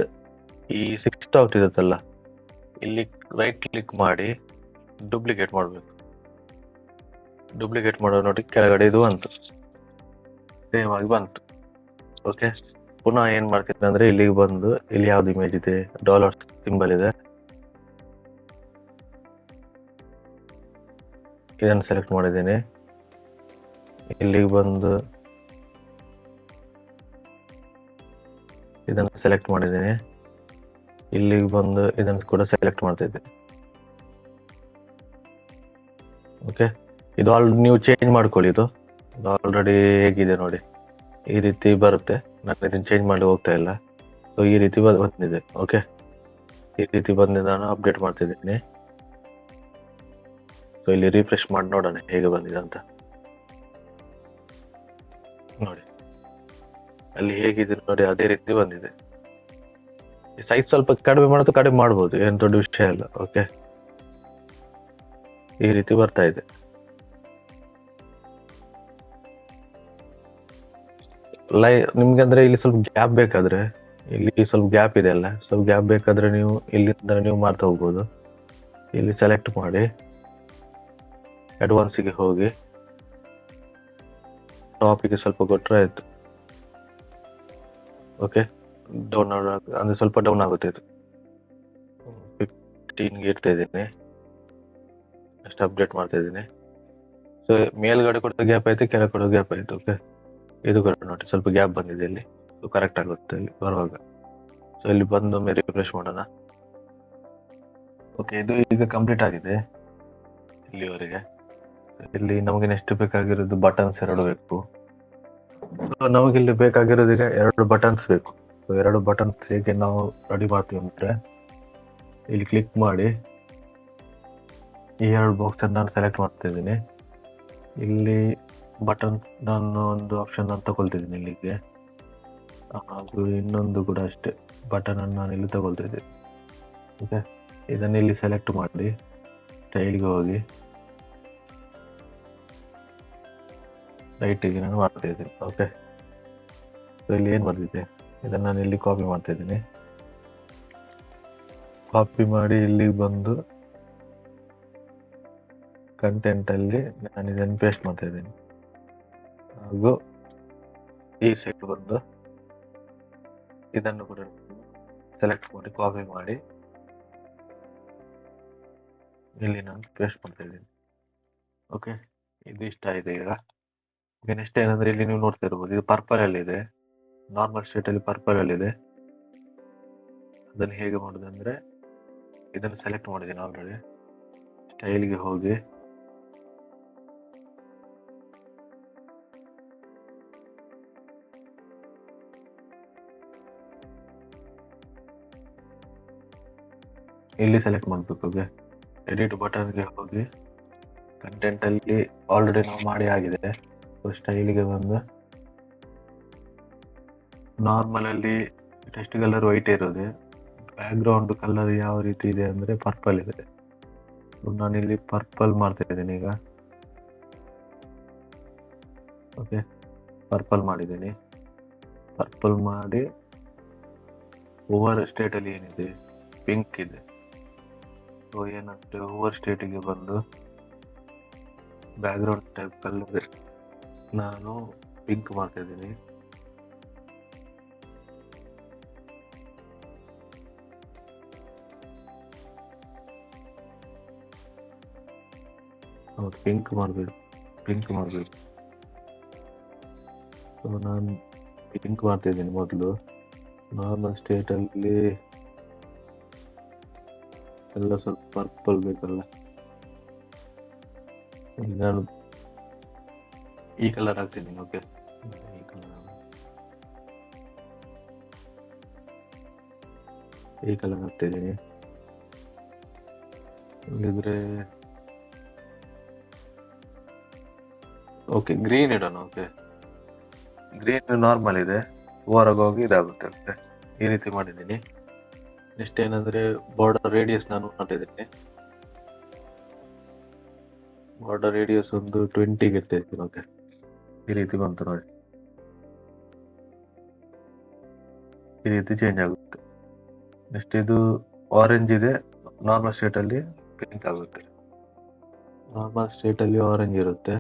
ಈ 6 ಡಾಟ್ ಇರುತ್ತಲ್ಲ, ಇಲ್ಲಿ ರೈಟ್ ಕ್ಲಿಕ್ ಮಾಡಿ ಡೂಪ್ಲಿಕೇಟ್ ಮಾಡಬೇಕು. ಡೂಪ್ಲಿಕೇಟ್ ಮಾಡೋ ನೋಡಿ ಕೆಳಗಡೆ ಇದು ಬಂತು, ಸೇಮ್ ಆಗಿ ಬಂತು. ಓಕೆ, ಪುನಃ ಏನ್ ಮಾಡ್ತೀನಿ ಅಂದ್ರೆ ಇಲ್ಲಿಗೆ ಬಂದು ಇಲ್ಲಿ ಯಾವ್ದು ಇಮೇಜ್ ಇದೆ, ಡಾಲರ್ ಸಿಂಬಲ್ ಇದೆ, ಇದನ್ನು ಸೆಲೆಕ್ಟ್ ಮಾಡಿದ್ದೀನಿ. ಇಲ್ಲಿಗೆ ಬಂದು ಇದನ್ನು ಸೆಲೆಕ್ಟ್ ಮಾಡಿದ್ದೀನಿ. ಇಲ್ಲಿಗೆ ಬಂದು ಇದನ್ನು ಕೂಡ ಸೆಲೆಕ್ಟ್ ಮಾಡ್ತಾ ಇದ್ದೀನಿ. ಓಕೆ, ಇದು ನೀವು ಚೇಂಜ್ ಮಾಡ್ಕೊಳ್ಳಿ. ಇದು ಆಲ್ರೆಡಿ ಹೇಗಿದೆ ನೋಡಿ, ಈ ರೀತಿ ಬರುತ್ತೆ. ನಾನು ಇದನ್ನು ಚೇಂಜ್ ಮಾಡಿ ಹೋಗ್ತಾ ಇಲ್ಲ. ಸೊ ಈ ರೀತಿ ಬಂದಿದೆ. ಓಕೆ, ಈ ರೀತಿ ಬಂದಿದೆ. ನಾನು ಅಪ್ಡೇಟ್ ಮಾಡ್ತಿದ್ದೀನಿ. ಸೊ ಇಲ್ಲಿ ರಿಫ್ರೆಶ್ ಮಾಡಿ ನೋಡೋಣ ಹೇಗೆ ಬಂದಿದೆ ಅಂತ. ನೋಡಿ ಅಲ್ಲಿ ಹೇಗಿದೆ ನೋಡಿ, ಅದೇ ರೀತಿ ಬಂದಿದೆ. ಸೈಜ್ ಸ್ವಲ್ಪ ಕಡಿಮೆ ಮಾಡೋದು ಕಡಿಮೆ ಮಾಡ್ಬೋದು, ಏನು ದೊಡ್ಡ ವಿಷಯ ಇಲ್ಲ. ಓಕೆ, ಈ ರೀತಿ ಬರ್ತಾ ಇದೆ. ನಿಮ್ಗೆ ಅಂದ್ರೆ ಇಲ್ಲಿ ಸ್ವಲ್ಪ ಗ್ಯಾಪ್ ಬೇಕಾದ್ರೆ, ಇಲ್ಲಿ ಸ್ವಲ್ಪ ಗ್ಯಾಪ್ ಇದೆ ಅಲ್ಲ, ಸ್ವಲ್ಪ ಗ್ಯಾಪ್ ಬೇಕಾದ್ರೆ ನೀವು ಇಲ್ಲಿಂದ ನೀವು ಮಾಡ್ತಾ ಹೋಗ್ಬೋದು. ಇಲ್ಲಿ ಸೆಲೆಕ್ಟ್ ಮಾಡಿ ಅಡ್ವಾನ್ಸಿಗೆ ಹೋಗಿ ಟಾಪಿಗೆ ಸ್ವಲ್ಪ ಕೊಟ್ಟರೆ ಆಯ್ತು. ಓಕೆ, ಡೌನ್ ಅಂದ್ರೆ ಸ್ವಲ್ಪ ಡೌನ್ ಆಗುತ್ತೆ. ಇದು 15ಗೆ ಇಡ್ತಾ ಇದ್ದೀನಿ, ಅಷ್ಟು ಅಪ್ಡೇಟ್ ಮಾಡ್ತಾ ಇದ್ದೀನಿ. ಸೊ ಮೇಲ್ಗಡೆ ಕೂಡ ಗ್ಯಾಪ್ ಆಯ್ತು, ಕೆಳಗಡೆ ಕೂಡ ಗ್ಯಾಪ್ ಆಯ್ತು. ಓಕೆ, ಇದು ಕೂಡ ನೋಡಿ ಸ್ವಲ್ಪ ಗ್ಯಾಪ್ ಬಂದಿದೆ ಇಲ್ಲಿ. ಸೊ ಕರೆಕ್ಟ್ ಆಗುತ್ತೆ ಇಲ್ಲಿ ಬರುವಾಗ. ಸೊ ಇಲ್ಲಿ ಬಂದು ಒಮ್ಮೆ ರಿಫ್ರೆಶ್ ಮಾಡೋಣ. ಓಕೆ, ಇದು ಈಗ ಕಂಪ್ಲೀಟ್ ಆಗಿದೆ ಇಲ್ಲಿವರೆಗೆ. ಇಲ್ಲಿ ನಮಗೆ ನೆಕ್ಸ್ಟ್ ಬೇಕಾಗಿರೋದು ಬಟನ್ಸ್ 2 ಬೇಕು. ಸೊ ನಮಗೆ ಇಲ್ಲಿ ಬೇಕಾಗಿರೋದು ಈಗ 2 ಬಟನ್ಸ್ ಬೇಕು. ಸೊ 2 ಬಟನ್ಸ್ ಹೇಗೆ ನಾವು ರೆಡಿ ಮಾಡ್ತೀವಿ ಅಂದ್ರೆ, ಇಲ್ಲಿ ಕ್ಲಿಕ್ ಮಾಡಿ ಈ 2 ಬಾಕ್ಸ್ ಅನ್ನು ನಾನು ಸೆಲೆಕ್ಟ್ ಮಾಡ್ತಾ ಇದ್ದೀನಿ. ಇಲ್ಲಿ ಬಟನ್ ನಾನು ಒಂದು ಆಪ್ಷನ್ ನಾನು ತಗೊಳ್ತಿದ್ದೀನಿ ಇಲ್ಲಿಗೆ, ಹಾಗೂ ಇನ್ನೊಂದು ಕೂಡ ಅಷ್ಟೇ ಬಟನ್ ಅನ್ನು ನಾನು ಇಲ್ಲಿ ತಗೊಳ್ತಾ ಇದ್ದೀನಿ. ಓಕೆ, ಇದನ್ನು ಇಲ್ಲಿ ಸೆಲೆಕ್ಟ್ ಮಾಡಿ ಸ್ಟೈಲ್ಗೆ ಹೋಗಿ ರೈಟಿಗೆ ನಾನು ಮಾಡ್ತಾ ಇದ್ದೀನಿ. ಓಕೆ, ಸೊ ಇಲ್ಲಿ ಏನು ಬಂದಿದೆ ಇದನ್ನು ನಾನು ಇಲ್ಲಿ ಕಾಪಿ ಮಾಡ್ತಾ ಇದ್ದೀನಿ. ಕಾಪಿ ಮಾಡಿ ಇಲ್ಲಿ ಬಂದು ಕಂಟೆಂಟ್ ಅಲ್ಲಿ ನಾನು ಇದನ್ನು ಪೇಸ್ಟ್ ಮಾಡ್ತಾ ಇದ್ದೀನಿ. ಹಾಗೂ ಈ ಸೈಡ್ ಬಂದು ಇದನ್ನು ಕೂಡ ಸೆಲೆಕ್ಟ್ ಮಾಡಿ ಕಾಪಿ ಮಾಡಿ ಇಲ್ಲಿ ನಾನು ಪೇಸ್ಟ್ ಮಾಡ್ತಾ ಇದ್ದೀನಿ. ಓಕೆ, ಇದು ಇಷ್ಟ ಆಗಿದೆ. ಈಗ ನೆಕ್ಸ್ಟ್ ಏನಂದ್ರೆ ಇಲ್ಲಿ ನೀವು ನೋಡ್ತಾ ಇರ್ಬೋದು, ಇದು ಪರ್ಪಲ್ ಅಲ್ಲಿ ಇದೆ, ನಾರ್ಮಲ್ ಸ್ಟೇಟ್ ಅಲ್ಲಿ ಪರ್ಪಲ್ ಅಲ್ಲಿ ಇದೆ. ಅದನ್ನು ಹೇಗೆ ಮಾಡೋದಂದ್ರೆ ಇದನ್ನು ಸೆಲೆಕ್ಟ್ ಮಾಡಿದ್ದೀನಿ ಆಲ್ರೆಡಿ. ಸ್ಟೈಲ್ಗೆ ಹೋಗಿ ಇಲ್ಲಿ ಸೆಲೆಕ್ಟ್ ಮಾಡಬೇಕು. ಓಕೆ, ಎಡಿಟ್ ಬಟನ್ಗೆ ಹೋಗಿ ಕಂಟೆಂಟ್ ಅಲ್ಲಿ ಆಲ್ರೆಡಿ ನಾವು ಮಾಡಿ ಆಗಿದೆ. ಸ್ಟೈಲ್ಗೆ ಬಂದು ನಾರ್ಮಲ್ ಅಲ್ಲಿ ಟೆಕ್ಸ್ಟ್ ಕಲರ್ ವೈಟ್ ಇರೋದೆ, ಬ್ಯಾಕ್ ಗ್ರೌಂಡ್ ಕಲರ್ ಯಾವ ರೀತಿ ಇದೆ ಅಂದ್ರೆ ಪರ್ಪಲ್ ಇದೆ. ನಾನು ಇಲ್ಲಿ ಪರ್ಪಲ್ ಮಾಡ್ತಾ ಇದ್ದೀನಿ ಈಗ. ಓಕೆ, ಪರ್ಪಲ್ ಮಾಡಿದ್ದೀನಿ. ಪರ್ಪಲ್ ಮಾಡಿ ಓವರ್ ಸ್ಟೇಟ್ ಅಲ್ಲಿ ಏನಿದೆ ಪಿಂಕ್ ಇದೆ. ಸೊ ಏನಂದ್ರೆ ಓವರ್ ಸ್ಟೇಟಿಗೆ ಬಂದು ಬ್ಯಾಕ್ ಗ್ರೌಂಡ್ ಟೈಪ್ ಕಲರ್ ನಾನು ಪಿಂಕ್ ಮಾಡ್ತಾ ಇದ್ದೀನಿ. ಹೌದು, ಪಿಂಕ್ ಮಾಡಬೇಕು. ಸೊ ನಾನು ಪಿಂಕ್ ಮಾಡ್ತಾ ಇದ್ದೀನಿ. ಮೊದಲು ನಾರ್ಮಲ್ ಸ್ಟೇಟಲ್ಲಿ ಎಲ್ಲ ಸ್ವಲ್ಪ ಪರ್ಪಲ್ ಬೇಕಲ್ಲ, ನಾನು ಈ ಕಲರ್ ಹಾಕ್ತಿದ್ದೀನಿ. ಓಕೆ, ಈ ಕಲರ್ ಈ ಕಲರ್ ಹಾಕ್ತಿದ್ದೀನಿ. ಇಲ್ಲಿದ್ರೆ ಓಕೆ, ಗ್ರೀನ್ ಇಡೋಣ. ಓಕೆ, ಗ್ರೀನ್ ನಾರ್ಮಲ್ ಇದೆ, ಹೊರಗೆ ಹೋಗಿ ಇದಾಗುತ್ತೆ. ಓಕೆ, ಈ ರೀತಿ ಮಾಡಿದ್ದೀನಿ. ನೆಕ್ಸ್ಟ್ ಏನಂದ್ರೆ ಬಾರ್ಡರ್ ರೇಡಿಯಸ್ ನಾನು ಮಾಡಿದ್ದೀನಿ. ಬಾರ್ಡರ್ ರೇಡಿಯಸ್ ಒಂದು 20ಗೆ ಇರ್ತಾ ಇದ್ದೀನಿ. ಓಕೆ, ಈ ರೀತಿ ಬಂತು ನೋಡಿ. ಈ ರೀತಿ ಚೇಂಜ್ ಆಗುತ್ತೆ. ನೆಕ್ಸ್ಟ್ ಇದು ಆರೆಂಜ್ ಇದೆ, ನಾರ್ಮಲ್ ಸ್ಟೇಟ್ ಅಲ್ಲಿ ಪಿಂಕ್ ಆಗುತ್ತೆ. ನಾರ್ಮಲ್ ಸ್ಟೇಟ್ ಅಲ್ಲಿ ಆರೆಂಜ್ ಇರುತ್ತೆ,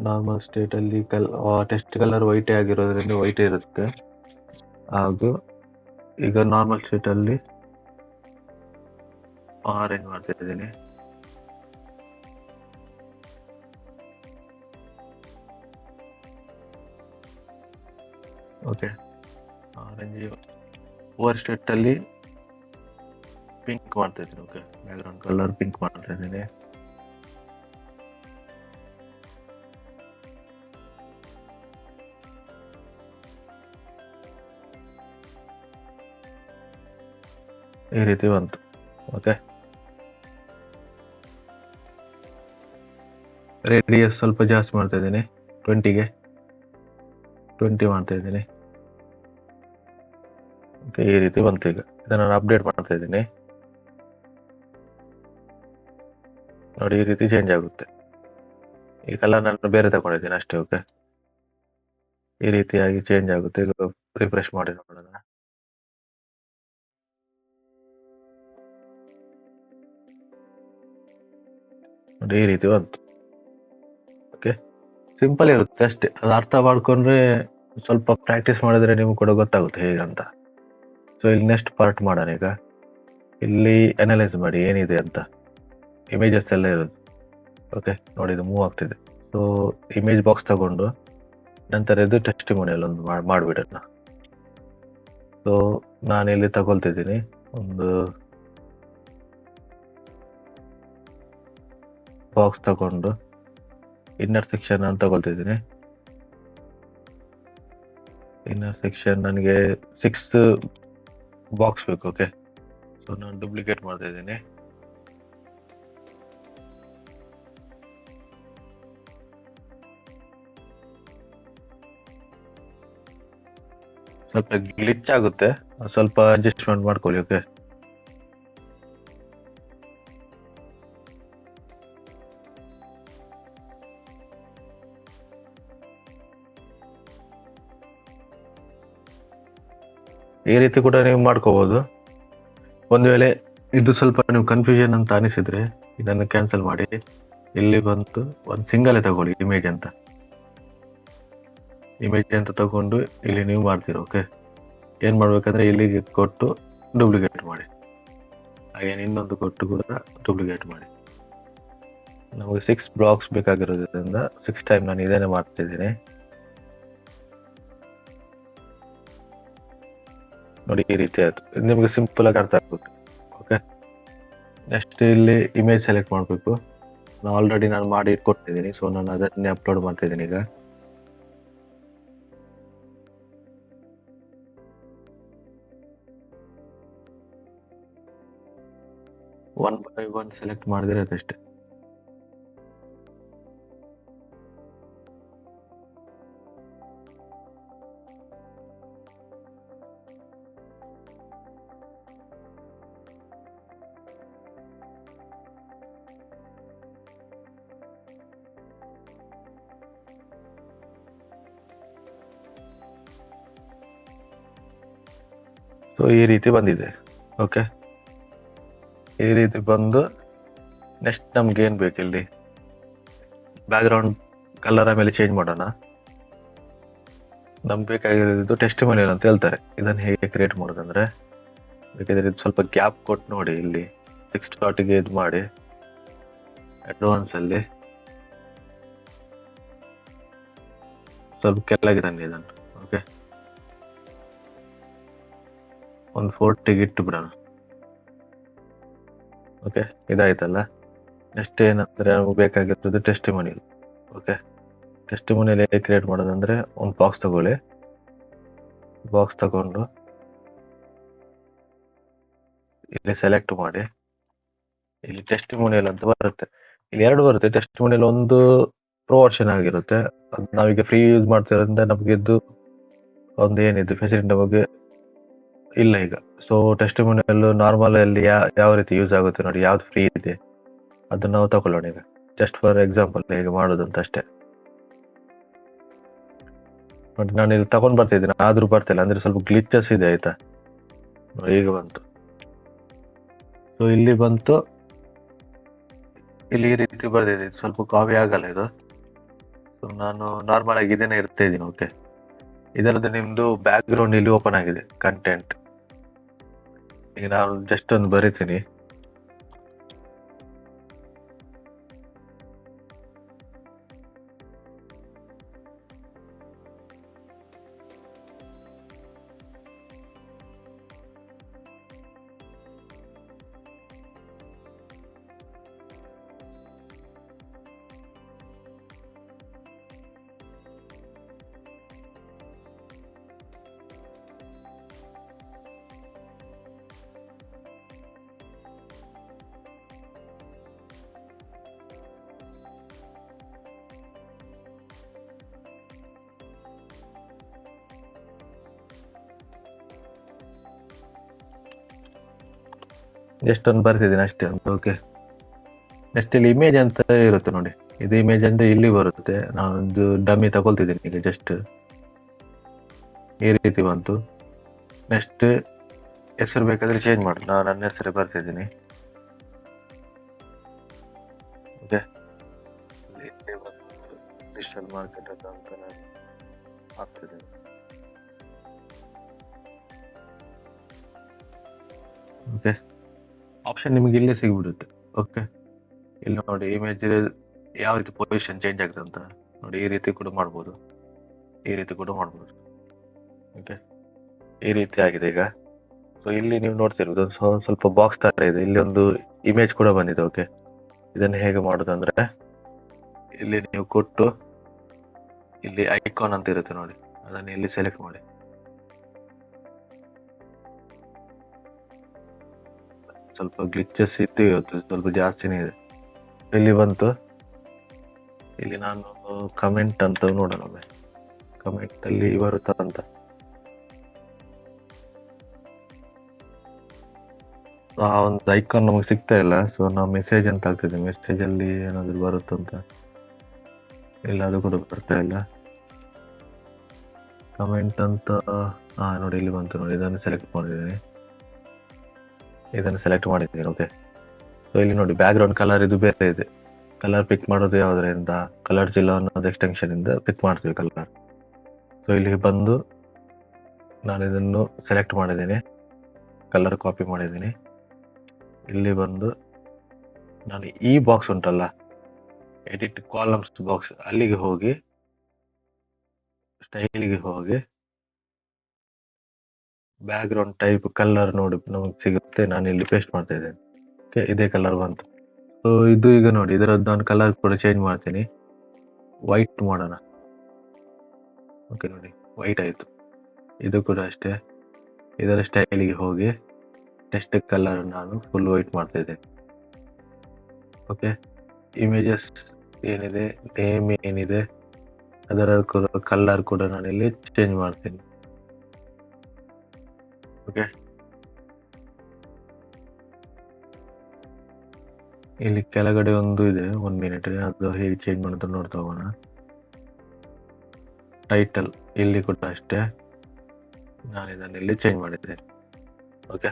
ನಾರ್ಮಲ್ ಸ್ಟೇಟ್ ಅಲ್ಲಿ ಟೆಸ್ಟ್ ಕಲರ್ ವೈಟ್ ಆಗಿರೋದ್ರಿಂದ ವೈಟ್ ಇರುತ್ತೆ. ಹಾಗೂ ಈಗ ನಾರ್ಮಲ್ ಸ್ಟೇಟ್ ಅಲ್ಲಿ ಆರೆಂಜ್ ಮಾಡ್ತಾ ಇದ್ದೀನಿ. ಓಕೆ, ಆರೆಂಜ್ ಓವರ್ ಸ್ಟೇಟ್ ಅಲ್ಲಿ ಪಿಂಕ್ ಮಾಡ್ತಾ ಇದ್ದೀನಿ. ಓಕೆ, ಬ್ಯಾಕ್ಗ್ರೌಂಡ್ ಕಲರ್ ಪಿಂಕ್ ಮಾಡ್ತಾ ಇದ್ದೀನಿ. ಈ ರೀತಿ ಬಂತು. ಓಕೆ, ರೇಡಿಯಸ್ ಸ್ವಲ್ಪ ಜಾಸ್ತಿ ಮಾಡ್ತಾ ಇದ್ದೀನಿ, 20ಗೆ 20 ಮಾಡ್ತಾ ಇದ್ದೀನಿ. ಓಕೆ, ಈ ರೀತಿ ಬಂತು. ಈಗ ಇದನ್ನು ನಾನು ಅಪ್ಡೇಟ್ ಮಾಡ್ತಾ ಇದ್ದೀನಿ ನೋಡಿ. ಈ ರೀತಿ ಚೇಂಜ್ ಆಗುತ್ತೆ. ಈ ಕಲರ್ ನಾನು ಬೇರೆ ತಗೊಂಡಿದ್ದೀನಿ ಅಷ್ಟೇ. ಓಕೆ, ಈ ರೀತಿಯಾಗಿ ಚೇಂಜ್ ಆಗುತ್ತೆ. ಈಗ ರಿಫ್ರೆಶ್ ಮಾಡಿ ನೋಡೋಣ. ನೋಡಿ, ಈ ರೀತಿ ಬಂತು. ಓಕೆ, ಸಿಂಪಲ್ ಇರುತ್ತೆ ಅಷ್ಟೇ. ಅದು ಅರ್ಥ ಮಾಡ್ಕೊಂಡ್ರೆ ಸ್ವಲ್ಪ ಪ್ರಾಕ್ಟೀಸ್ ಮಾಡಿದ್ರೆ ನಿಮ್ಗೆ ಕೂಡ ಗೊತ್ತಾಗುತ್ತೆ ಹೇಗಂತ. ಸೊ ಇಲ್ಲಿ ನೆಕ್ಸ್ಟ್ ಪಾರ್ಟ್ ಮಾಡೋಣ. ಈಗ ಇಲ್ಲಿ ಅನಲೈಸ್ ಮಾಡಿ ಏನಿದೆ ಅಂತ. ಇಮೇಜಸ್ ಎಲ್ಲ ಇರೋದು. ಓಕೆ, ನೋಡಿ ಇದು ಮೂವ್ ಆಗ್ತಿದೆ. ಸೊ ಇಮೇಜ್ ಬಾಕ್ಸ್ ತಗೊಂಡು ನಂತರ ಇದು ಟೆಸ್ಟಿಮೋನಿಯಲ್ ಒಂದು ಮಾಡಿಬಿಡೋಣ. ಸೊ ನಾನು ಇಲ್ಲಿ ತಗೊಳ್ತಿದ್ದೀನಿ ಒಂದು ಬಾಕ್ಸ್ ತಗೊಂಡು ಇನ್ನರ್ ಸೆಕ್ಷನ್ ಅಂತ ತಗೊಳ್ತಿದ್ದೀನಿ. ಇನ್ನರ್ ಸೆಕ್ಷನ್ ನನಗೆ 6 ಬಾಕ್ಸ್ ಬೇಕು. ಓಕೆ, ಸೊ ನಾನು ಡೂಪ್ಲಿಕೇಟ್ ಮಾಡ್ತಾ ಇದ್ದೀನಿ. ಸ್ವಲ್ಪ ಗ್ಲಿಚ್ ಆಗುತ್ತೆ, ಸ್ವಲ್ಪ ಅಡ್ಜಸ್ಟ್ಮೆಂಟ್ ಮಾಡ್ಕೊಳ್ಳಿ. ಓಕೆ, ಈ ರೀತಿ ಕೂಡ ನೀವು ಮಾಡ್ಕೋಬಹುದು. ಒಂದು ವೇಳೆ ಇದು ಸ್ವಲ್ಪ ನೀವು ಕನ್ಫ್ಯೂಷನ್ ಅಂತ ಅನಿಸಿದ್ರೆ ಇದನ್ನು ಕ್ಯಾನ್ಸಲ್ ಮಾಡಿ ಇಲ್ಲಿ ಬಂತು ಒಂದು ಸಿಂಗಲ್ ತಗೊಳ್ಳಿ ಇಮೇಜ್ ಅಂತ ತಗೊಂಡು ಇಲ್ಲಿ ನೀವು ಮಾಡ್ತೀರ. ಓಕೆ, ಏನ್ ಮಾಡ್ಬೇಕಂದ್ರೆ ಇಲ್ಲಿಗೆ ಕೊಟ್ಟು ಡೂಪ್ಲಿಕೇಟ್ ಮಾಡಿ, ಹಾಗೇನು ಇನ್ನೊಂದು ಕೊಟ್ಟು ಕೂಡ ಡೂಪ್ಲಿಕೇಟ್ ಮಾಡಿ. ನಮಗೆ 6 ಬ್ಲಾಕ್ಸ್ ಬೇಕಾಗಿರೋದ್ರಿಂದ 6 ಟೈಮ್ ನಾನು ಇದನ್ನೇ ಮಾಡ್ತಿದ್ದೀನಿ. ನೋಡಿ, ಈ ರೀತಿ ಆಯ್ತು. ನಿಮಗೆ ಸಿಂಪಲ್ ಆಗಿ ಅರ್ಥ ಆಗ್ಬೇಕು. ಓಕೆ, ನೆಕ್ಸ್ಟ್ ಇಲ್ಲಿ ಇಮೇಜ್ ಸೆಲೆಕ್ಟ್ ಮಾಡಬೇಕು. ಆಲ್ರೆಡಿ ನಾನು ಮಾಡಿ ಕೊಟ್ಟಿದ್ದೀನಿ, ಸೊ ನಾನು ಅದನ್ನೇ ಅಪ್ಲೋಡ್ ಮಾಡ್ತಿದ್ದೀನಿ. ಈಗ ಒನ್ ಬೈ ಒನ್ ಸೆಲೆಕ್ಟ್ ಮಾಡಿದ್ರೆ ಅದಷ್ಟೇ. ಸೊ ಈ ರೀತಿ ಬಂದಿದೆ. ಓಕೆ, ಈ ರೀತಿ ಬಂದು ನೆಕ್ಸ್ಟ್ ನಮ್ಗೆ ಏನ್ ಬೇಕು, ಇಲ್ಲಿ ಬ್ಯಾಕ್ಗ್ರೌಂಡ್ ಕಲರ್ ಆಮೇಲೆ ಚೇಂಜ್ ಮಾಡೋಣ. ನಮ್ಗೆ ಬೇಕಾಗಿರೋದು ಟೆಸ್ಟಿಮೋನಿಯಲ್ ಅಂತ ಹೇಳ್ತಾರೆ. ಇದನ್ನು ಹೇಗೆ ಕ್ರಿಯೇಟ್ ಮಾಡೋದಂದ್ರೆ, ಬೇಕಿದ್ರೆ ಇದು ಸ್ವಲ್ಪ ಗ್ಯಾಪ್ ಕೊಟ್ಟು ನೋಡಿ. ಇಲ್ಲಿ 6 ಡಾಟಿಗೆ ಇದು ಮಾಡಿ ಅಡ್ವಾನ್ಸ್ ಅಲ್ಲಿ ಸ್ವಲ್ಪ ಕೆಳಗೆ ತನ್ನಿ ಇದನ್ನು. ಓಕೆ, ಒಂದು 40ಗೆ ಇಟ್ಟು ಬಿಡೋಣ. ಓಕೆ, ಇದಾಯ್ತಲ್ಲ. ನೆಕ್ಸ್ಟ್ ಏನಂದ್ರೆ ನಮ್ಗೆ ಬೇಕಾಗಿರ್ತದೆ ಟೆಸ್ಟಿಮೋನಿಯಲ್. ಓಕೆ, ಟೆಸ್ಟಿಮೋನಿಯಲ್ ಹೇಗೆ ಕ್ರಿಯೇಟ್ ಮಾಡೋದಂದ್ರೆ ಒಂದು ಬಾಕ್ಸ್ ತಗೊಳ್ಳಿ. ಬಾಕ್ಸ್ ತಗೊಂಡು ಇಲ್ಲಿ ಸೆಲೆಕ್ಟ್ ಮಾಡಿ, ಇಲ್ಲಿ ಟೆಸ್ಟಿಮೋನಿಯಲ್ ಅಂತ ಬರುತ್ತೆ. ಇಲ್ಲಿ 2 ಬರುತ್ತೆ. ಟೆಸ್ಟಿಮೋನಿಯಲ್ ಒಂದು ಪ್ರೋ ವರ್ಷನ್ ಆಗಿರುತ್ತೆ, ಅದು ನಾವೀಗ ಫ್ರೀ ಯೂಸ್ ಮಾಡ್ತಿರೋದ್ರಿಂದ ನಮ್ಗೆ ಇದು ಒಂದು ಏನಿದೆ ಫೆಸಿಲಿಟಿ ನಮಗೆ ಇಲ್ಲ ಈಗ. ಸೊ ಟೆಸ್ಟಿಮೋನಿಯಲ್ ನಾರ್ಮಲ್ ಅಲ್ಲಿ ಯಾವ ರೀತಿ ಯೂಸ್ ಆಗುತ್ತೆ ನೋಡಿ, ಯಾವ್ದು ಫ್ರೀ ಇದೆ ಅದನ್ನ ನಾವು ತಗೊಳ್ಳೋಣ ಈಗ. ಜಸ್ಟ್ ಫಾರ್ ಎಕ್ಸಾಂಪಲ್ ಹೇಗೆ ಮಾಡೋದು ಅಂತ ಅಷ್ಟೇ. ನೋಡಿ ನಾನು ಇಲ್ಲಿ ತಗೊಂಡ್ ಬರ್ತಿದ್ದೀನಿ, ಆದ್ರೂ ಬರ್ತಿಲ್ಲ ಅಂದ್ರೆ ಸ್ವಲ್ಪ ಗ್ಲಿಚಸ್ ಇದೆ ಆಯ್ತಾ. ಈಗ ಬಂತು. ಸೊ ಇಲ್ಲಿ ಬಂತು, ಇಲ್ಲಿ ಈ ರೀತಿ ಬರ್ದಿದೆ. ಸ್ವಲ್ಪ ಕಾಪಿ ಆಗಲ್ಲ ಇದು. ಸೊ ನಾನು ನಾರ್ಮಲ್ ಆಗಿ ಇದನ್ನೇ ಇರ್ತಾ ಇದ್ದೀನಿ. ಓಕೆ, ಇದರದ್ದು ನಿಮ್ದು ಬ್ಯಾಕ್ ಗ್ರೌಂಡ್ ಇಲ್ಲಿ ಓಪನ್ ಆಗಿದೆ, ಕಂಟೆಂಟ್. ಈಗ ನಾನು ಜಸ್ಟ್ ಒಂದು ಬರಿತೀನಿ. ಜಸ್ಟ್ ಒಂದು ಬರ್ತಿದ್ದೀನಿ ಅಷ್ಟೇ. ಓಕೆ, ನೆಕ್ಸ್ಟ್ ಇಲ್ಲಿ ಇಮೇಜ್ ಅಂತ ಇರುತ್ತೆ ನೋಡಿ. ಇದು ಇಮೇಜ್ ಅಂದ್ರೆ ಇಲ್ಲಿ ಬರುತ್ತೆ. ನಾನೊಂದು ಡಮ್ಮಿ ತಗೊಳ್ತಿದ್ದೀನಿ ಈಗ. ಜಸ್ಟ್ ಈ ರೀತಿ ಬಂತು. ನೆಕ್ಸ್ಟ್ ಹೆಸರು ಬೇಕಾದ್ರೆ ಚೇಂಜ್ ಮಾಡಿ, ನಾನು ನನ್ನ ಹೆಸರೇ ಬರ್ತಿದ್ದೀನಿ. ಓಕೆ, ಡಿಜಿಟಲ್ ಮಾರ್ಕೆಟ್ ಅಂತ ನಾನು ಹಾಕ್ತಿದ್ದೀನಿ. ಓಕೆ, ಆಪ್ಷನ್ ನಿಮಗೆ ಇಲ್ಲೇ ಸಿಗ್ಬಿಡುತ್ತೆ. ಓಕೆ, ಇಲ್ಲಿ ನೋಡಿ ಇಮೇಜ್ ಯಾವ ರೀತಿ ಪೊಸಿಷನ್ ಚೇಂಜ್ ಆಗುತ್ತೆ ಅಂತ ನೋಡಿ. ಈ ರೀತಿ ಕೂಡ ಮಾಡ್ಬೋದು, ಈ ರೀತಿ ಕೂಡ ಮಾಡ್ಬೋದು. ಓಕೆ, ಈ ರೀತಿ ಆಗಿದೆ ಈಗ. ಸೊ ಇಲ್ಲಿ ನೀವು ನೋಡ್ತಿರ್ಬೋದು ಸ್ವಲ್ಪ ಬಾಕ್ಸ್ ತರ ಇದೆ. ಇಲ್ಲಿ ಒಂದು ಇಮೇಜ್ ಕೂಡ ಬಂದಿದೆ. ಓಕೆ, ಇದನ್ನು ಹೇಗೆ ಮಾಡೋದು ಅಂದ್ರೆ, ಇಲ್ಲಿ ನೀವು ಕೊಟ್ಟು ಇಲ್ಲಿ ಐಕಾನ್ ಅಂತ ಇರುತ್ತೆ ನೋಡಿ, ಅದನ್ನು ಇಲ್ಲಿ ಸೆಲೆಕ್ಟ್ ಮಾಡಿ. ಸ್ವಲ್ಪ ಗ್ಲಿಚಸ್ ಇದ್ದು ಇವತ್ತು ಸ್ವಲ್ಪ ಜಾಸ್ತಿನೇ ಇದೆ. ಇಲ್ಲಿ ಬಂತು. ಇಲ್ಲಿ ನಾನು ಕಮೆಂಟ್ ಅಂತ ನೋಡೋಣ, ಕಮೆಂಟ್ ಅಲ್ಲಿ ಬರುತ್ತಾ ಅಂತ. ಆ ಒಂದು ಐಕಾನ್ ನಮಗೆ ಸಿಗ್ತಾ ಇಲ್ಲ. ಸೊ ನಾವು ಮೆಸೇಜ್ ಅಂತ ಆಗ್ತಿದೆ, ಮೆಸೇಜ್ ಅಲ್ಲಿ ಏನಾದ್ರು ಬರುತ್ತಂತ. ಇಲ್ಲ, ಅದು ಕೂಡ ಬರ್ತಾ ಇಲ್ಲ. ಕಮೆಂಟ್ ಅಂತ ನೋಡಿ, ಇಲ್ಲಿ ಬಂತು ನೋಡಿ. ಇದನ್ನು ಸೆಲೆಕ್ಟ್ ಮಾಡಿದ್ದೀನಿ, ಇದನ್ನು ಸೆಲೆಕ್ಟ್ ಮಾಡಿದ್ದೀನಿ. ಓಕೆ, ಸೊ ಇಲ್ಲಿ ನೋಡಿ ಬ್ಯಾಕ್ ಗ್ರೌಂಡ್ ಕಲರ್ ಇದು ಬೇರೆ ಇದೆ. ಕಲರ್ ಪಿಕ್ ಮಾಡೋದು ಯಾವುದರಿಂದ, ಕಲರ್ ಜಿಲ್ಲಾ ಅನ್ನೋದು ಎಕ್ಸ್ಟೆನ್ಷನ್ ಇಂದ ಪಿಕ್ ಮಾಡ್ತೀವಿ ಕಲರ್. ಸೊ ಇಲ್ಲಿ ಬಂದು ನಾನು ಇದನ್ನು ಸೆಲೆಕ್ಟ್ ಮಾಡಿದ್ದೀನಿ, ಕಲರ್ ಕಾಪಿ ಮಾಡಿದ್ದೀನಿ. ಇಲ್ಲಿ ಬಂದು ನಾನು ಈ ಬಾಕ್ಸ್ ಉಂಟಲ್ಲ, ಎಡಿಟ್ ಕಾಲಮ್ಸ್ ಬಾಕ್ಸ್, ಅಲ್ಲಿಗೆ ಹೋಗಿ ಸ್ಟೈಲಿಗೆ ಹೋಗಿ ಬ್ಯಾಕ್ ಗ್ರೌಂಡ್ ಟೈಪ್ ಕಲರ್ ನೋಡಿ ನಮಗೆ ಸಿಗುತ್ತೆ. ನಾನು ಇಲ್ಲಿ ಪೇಸ್ಟ್ ಮಾಡ್ತಾ ಇದ್ದೇನೆ. ಓಕೆ, ಇದೇ ಕಲರ್ ಬಂತು. ಸೊ ಇದು ಈಗ ನೋಡಿ, ಇದರದ್ದು ನಾನು ಕಲರ್ ಕೂಡ ಚೇಂಜ್ ಮಾಡ್ತೀನಿ, ವೈಟ್ ಮಾಡೋಣ. ಓಕೆ ನೋಡಿ, ವೈಟ್ ಆಯಿತು. ಇದು ಕೂಡ ಅಷ್ಟೇ, ಇದರ ಸ್ಟೈಲಿಗೆ ಹೋಗಿ ಟೆಕ್ಸ್ಟ್ ಕಲರ್ ನಾನು ಫುಲ್ ವೈಟ್ ಮಾಡ್ತಾ ಇದ್ದೇನೆ. ಓಕೆ, ಇಮೇಜಸ್ ಏನಿದೆ, ನೇಮ್ ಏನಿದೆ, ಅದರ ಕಲರ್ ಕೂಡ ನಾನು ಇಲ್ಲಿ ಚೇಂಜ್ ಮಾಡ್ತೀನಿ. ಓಕೆ, ಇಲ್ಲಿ ಕೆಳಗಡೆ ಒಂದು ಇದೆ, 1 ಮಿನಿಟ್, ಅದು ಹೇಗೆ ಚೇಂಜ್ ಮಾಡೋದು ನೋಡ್ತಾ ಹೋಗೋಣ. ಟೈಟಲ್ ಇಲ್ಲಿ ಕೂಡ ಅಷ್ಟೇ, ನಾನು ಇದನ್ನು ಇಲ್ಲಿ ಚೇಂಜ್ ಮಾಡಿದ್ದೇನೆ. ಓಕೆ,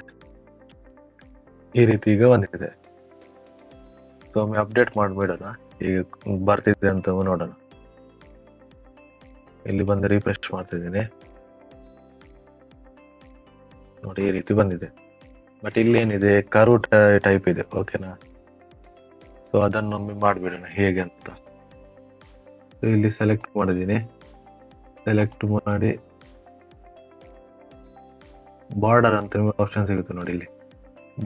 ಈ ರೀತಿ ಈಗ ಬಂದಿದೆ. ಸೊ ಒಮ್ಮೆ ಅಪ್ಡೇಟ್ ಮಾಡಿಬಿಡೋಣ, ಈಗ ಬರ್ತಿದೆ ಅಂತ ನೋಡೋಣ. ಇಲ್ಲಿ ಬಂದು ರಿಫ್ರೆಶ್ ಮಾಡ್ತಿದ್ದೀನಿ ನೋಡಿ, ಈ ರೀತಿ ಬಂದಿದೆ. ಬಟ್ ಇಲ್ಲಿ ಏನಿದೆ, ಕರ್ವ್ ಟೈಪ್ ಇದೆ. ಓಕೆನಾ, ಸೊ ಅದನ್ನೊಮ್ಮೆ ಮಾಡಿಬಿಡೋಣ ಹೇಗೆ ಅಂತ. ಸೊ ಇಲ್ಲಿ ಸೆಲೆಕ್ಟ್ ಮಾಡಿದ್ದೀನಿ, ಸೆಲೆಕ್ಟ್ ಮಾಡಿ ಬಾರ್ಡರ್ ಅಂತ ನಿಮಗೆ ಆಪ್ಷನ್ ಸಿಗುತ್ತೆ ನೋಡಿ. ಇಲ್ಲಿ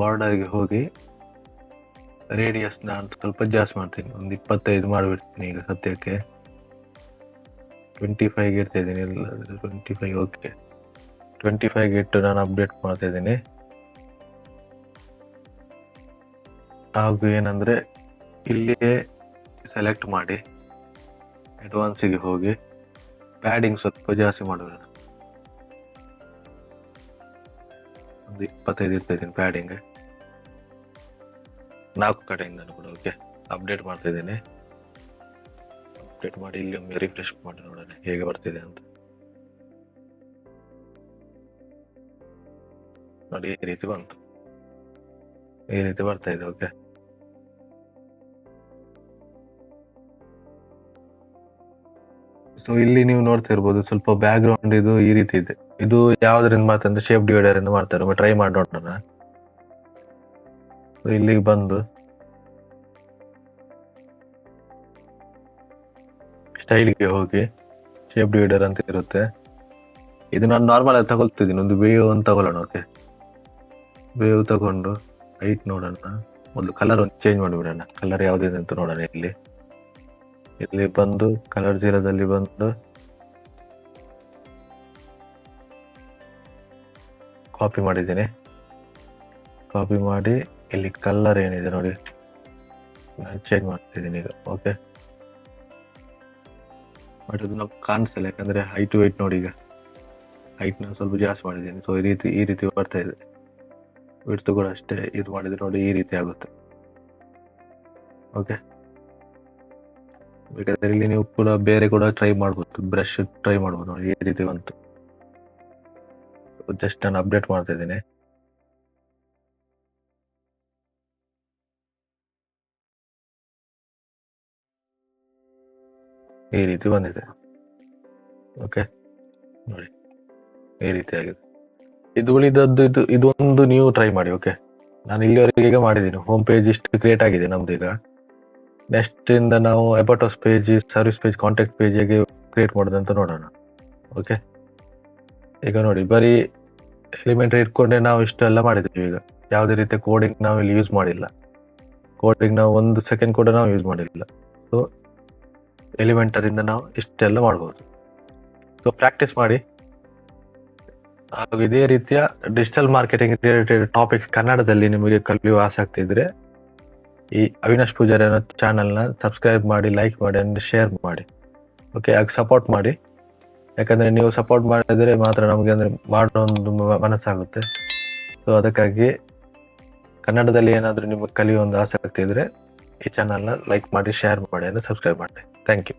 ಬಾರ್ಡರ್ಗೆ ಹೋಗಿ ರೇಡಿಯಸ್ ನಾನು ಸ್ವಲ್ಪ ಜಾಸ್ತಿ ಮಾಡ್ತೀನಿ, ಒಂದು 25 ಮಾಡಿಬಿಡ್ತೀನಿ ಈಗ ಸದ್ಯಕ್ಕೆ. 25ಗೆ ಇರ್ತಾ ಇದ್ದೀನಿ, 25. ಓಕೆ, 25ಗೆ ಇಟ್ಟು ನಾನು ಅಪ್ಡೇಟ್ ಮಾಡ್ತಾ ಇದ್ದೀನಿ. ಹಾಗೂ ಏನಂದ್ರೆ ಇಲ್ಲಿಯೇ ಸೆಲೆಕ್ಟ್ ಮಾಡಿ ಅಡ್ವಾನ್ಸಿಗೆ ಹೋಗಿ ಪ್ಯಾಡಿಂಗ್ ಸ್ವಲ್ಪ ಜಾಸ್ತಿ ಮಾಡೋಣ. ಒಂದು 25 ಇರ್ತಾ ಇದ್ದೀನಿ ಪ್ಯಾಡಿಂಗ್ 4 ಕಡೆಯಿಂದ ಕೂಡ. ಓಕೆ, ಅಪ್ಡೇಟ್ ಮಾಡ್ತಾ ಇದ್ದೀನಿ. ಅಪ್ಡೇಟ್ ಮಾಡಿ ಇಲ್ಲಿ ಒಮ್ಮೆ ರಿಫ್ರೆಶ್ ಮಾಡಿ ನೋಡೋಣ ಹೇಗೆ ಬರ್ತಿದೆ ಅಂತ. ನೋಡಿ, ಈ ರೀತಿ ಬಂತು, ಈ ರೀತಿ ಬರ್ತಾ ಇದೆ. ಓಕೆ, ಸೊ ಇಲ್ಲಿ ನೀವು ನೋಡ್ತಾ ಇರ್ಬೋದು ಸ್ವಲ್ಪ ಬ್ಯಾಕ್ ಗ್ರೌಂಡ್ ಇದು ಈ ರೀತಿ ಇದೆ. ಇದು ಯಾವ್ದ್ರಿಂದ ಮಾಡ್ತಾರೆ ಶೇಪ್ ಡಿವೈಡರ್ ಇಂದ ಮಾಡ್ತಾರೆ. ಒಮ್ಮೆ ಟ್ರೈ ಮಾಡಿ ನೋಡೋಣ. ಇಲ್ಲಿಗೆ ಬಂದು ಸ್ಟೈಲ್ಗೆ ಹೋಗಿ ಶೇಪ್ ಡಿವೈಡರ್ ಅಂತ ಇರುತ್ತೆ. ಇದು ನಾನು ನಾರ್ಮಲ್ ಆಗಿ ತಗೊಳ್ತಿದ್ದೀನಿ. ಒಂದು ವೇವ್ ಅಂತ ತಗೊಳ್ಳೋಣ. ಓಕೆ, ವೇವ್ ತಗೊಂಡು ಹೈಟ್ ನೋಡೋಣ. ಒಂದು ಕಲರ್ ಒಂದು ಚೇಂಜ್ ಮಾಡಿಬಿಡೋಣ. ಕಲರ್ ಯಾವ್ದಿದೆ ಅಂತ ನೋಡೋಣ. ಇಲ್ಲಿ ಬಂದು ಕಲರ್ ಜೀರೋದಲ್ಲಿ ಬಂದು ಕಾಪಿ ಮಾಡಿದ್ದೀನಿ. ಕಾಪಿ ಮಾಡಿ ಇಲ್ಲಿ ಕಲರ್ ಏನಿದೆ ನೋಡಿ ನಾನು ಚೇಂಜ್ ಮಾಡ್ತಿದ್ದೀನಿ ಈಗ. ಓಕೆ, ಬಟ್ ಅದು ನಾವು ಕಾಣಿಸಲ್ಲ, ಯಾಕಂದ್ರೆ ಹೈಟ್ ವೆಯ್ಟ್ ನೋಡಿ. ಈಗ ಹೈಟ್ ನಾನು ಸ್ವಲ್ಪ ಜಾಸ್ತಿ ಮಾಡಿದ್ದೀನಿ. ಸೊ ಈ ರೀತಿ ಬರ್ತಾ ಇದೆ. ವಿಡ್ತ್ ಕೂಡ ಅಷ್ಟೇ ಇದು ಮಾಡಿದ್ರೆ ನೋಡಿ ಈ ರೀತಿ ಆಗುತ್ತೆ. ಓಕೆ, ಬೇಕಾದ್ರೆ ಇಲ್ಲಿ ನೀವು ಕೂಡ ಬೇರೆ ಕೂಡ ಟ್ರೈ ಮಾಡ್ಬೋದು. ಬ್ರಷ್ ಟ್ರೈ ಮಾಡ್ಬೋದು ನೋಡಿ, ಈ ರೀತಿ ಬಂತು. ಜಸ್ಟ್ ನಾನು ಅಪ್ಡೇಟ್ ಮಾಡ್ತಾ ಇದ್ದೀನಿ. ಈ ರೀತಿ ಬಂದಿದೆ. ಓಕೆ, ನೋಡಿ ಈ ರೀತಿ ಆಗಿದೆ. ಇದು ಉಳಿದದ್ದು ಇದೊಂದು ನೀವು ಟ್ರೈ ಮಾಡಿ. ಓಕೆ, ನಾನು ಇಲ್ಲಿವರೆಗೆ ಈಗ ಮಾಡಿದ್ದೀನಿ. ಹೋಮ್ ಪೇಜ್ ಇಷ್ಟು ಕ್ರಿಯೇಟ್ ಆಗಿದೆ ನಮ್ದು. ಈಗ ನೆಕ್ಸ್ಟ್ ಇಂದ ನಾವು about us page, service page, contact page ಹೇಗೆ ಕ್ರಿಯೇಟ್ ಮಾಡೋದಂತ ನೋಡೋಣ. ಓಕೆ, ಈಗ ನೋಡಿ ಬರೀ ಎಲಿಮೆಂಟರಿ ಇಟ್ಕೊಂಡೆ ನಾವು ಇಷ್ಟೆಲ್ಲ ಮಾಡಿದ್ದೀವಿ. ಈಗ ಯಾವುದೇ ರೀತಿಯ ಕೋಡಿಂಗ್ ನಾವು ಇಲ್ಲಿ ಯೂಸ್ ಮಾಡಿಲ್ಲ. ಕೋಡಿಂಗ್ ನಾವು 1 ಸೆಕೆಂಡ್ ಕೂಡ ನಾವು ಯೂಸ್ ಮಾಡಿಲ್ಲ. ಸೊ ಎಲಿಮೆಂಟರಿಂದ ನಾವು ಇಷ್ಟೆಲ್ಲ ಮಾಡ್ಬೋದು. ಸೊ ಪ್ರಾಕ್ಟೀಸ್ ಮಾಡಿ. ಹಾಗೂ ಇದೇ ರೀತಿಯ ಡಿಜಿಟಲ್ ಮಾರ್ಕೆಟಿಂಗ್ ರಿಲೇಟೆಡ್ ಟಾಪಿಕ್ಸ್ ಕನ್ನಡದಲ್ಲಿ ನಿಮಗೆ ಕಲಿಯುವ ಆಸಕ್ತಿ ಇದ್ರೆ ಈ ಅವಿನಾಶ್ ಪೂಜಾರಿ ಅನ್ನೋ ಚಾನಲ್ನ ಸಬ್ಸ್ಕ್ರೈಬ್ ಮಾಡಿ, ಲೈಕ್ ಮಾಡಿ ಅಂಡ್ ಶೇರ್ ಮಾಡಿ. ಓಕೆ, ಆಗ ಸಪೋರ್ಟ್ ಮಾಡಿ. ಯಾಕಂದರೆ ನೀವು ಸಪೋರ್ಟ್ ಮಾಡಿದರೆ ಮಾತ್ರ ನಮಗೆ ಅಂದರೆ ಮಾಡೋ ಒಂದು ಮನಸ್ಸಾಗುತ್ತೆ. ಸೊ ಅದಕ್ಕಾಗಿ ಕನ್ನಡದಲ್ಲಿ ಏನಾದರೂ ನಿಮಗೆ ಕಲಿಯೋ ಒಂದು ಆಸಕ್ತಿ ಇದ್ದರೆ ಈ ಚಾನಲ್ನ ಲೈಕ್ ಮಾಡಿ, ಶೇರ್ ಮಾಡಿ, ಅಂದರೆ ಸಬ್ಸ್ಕ್ರೈಬ್ ಮಾಡಿ. Thank you.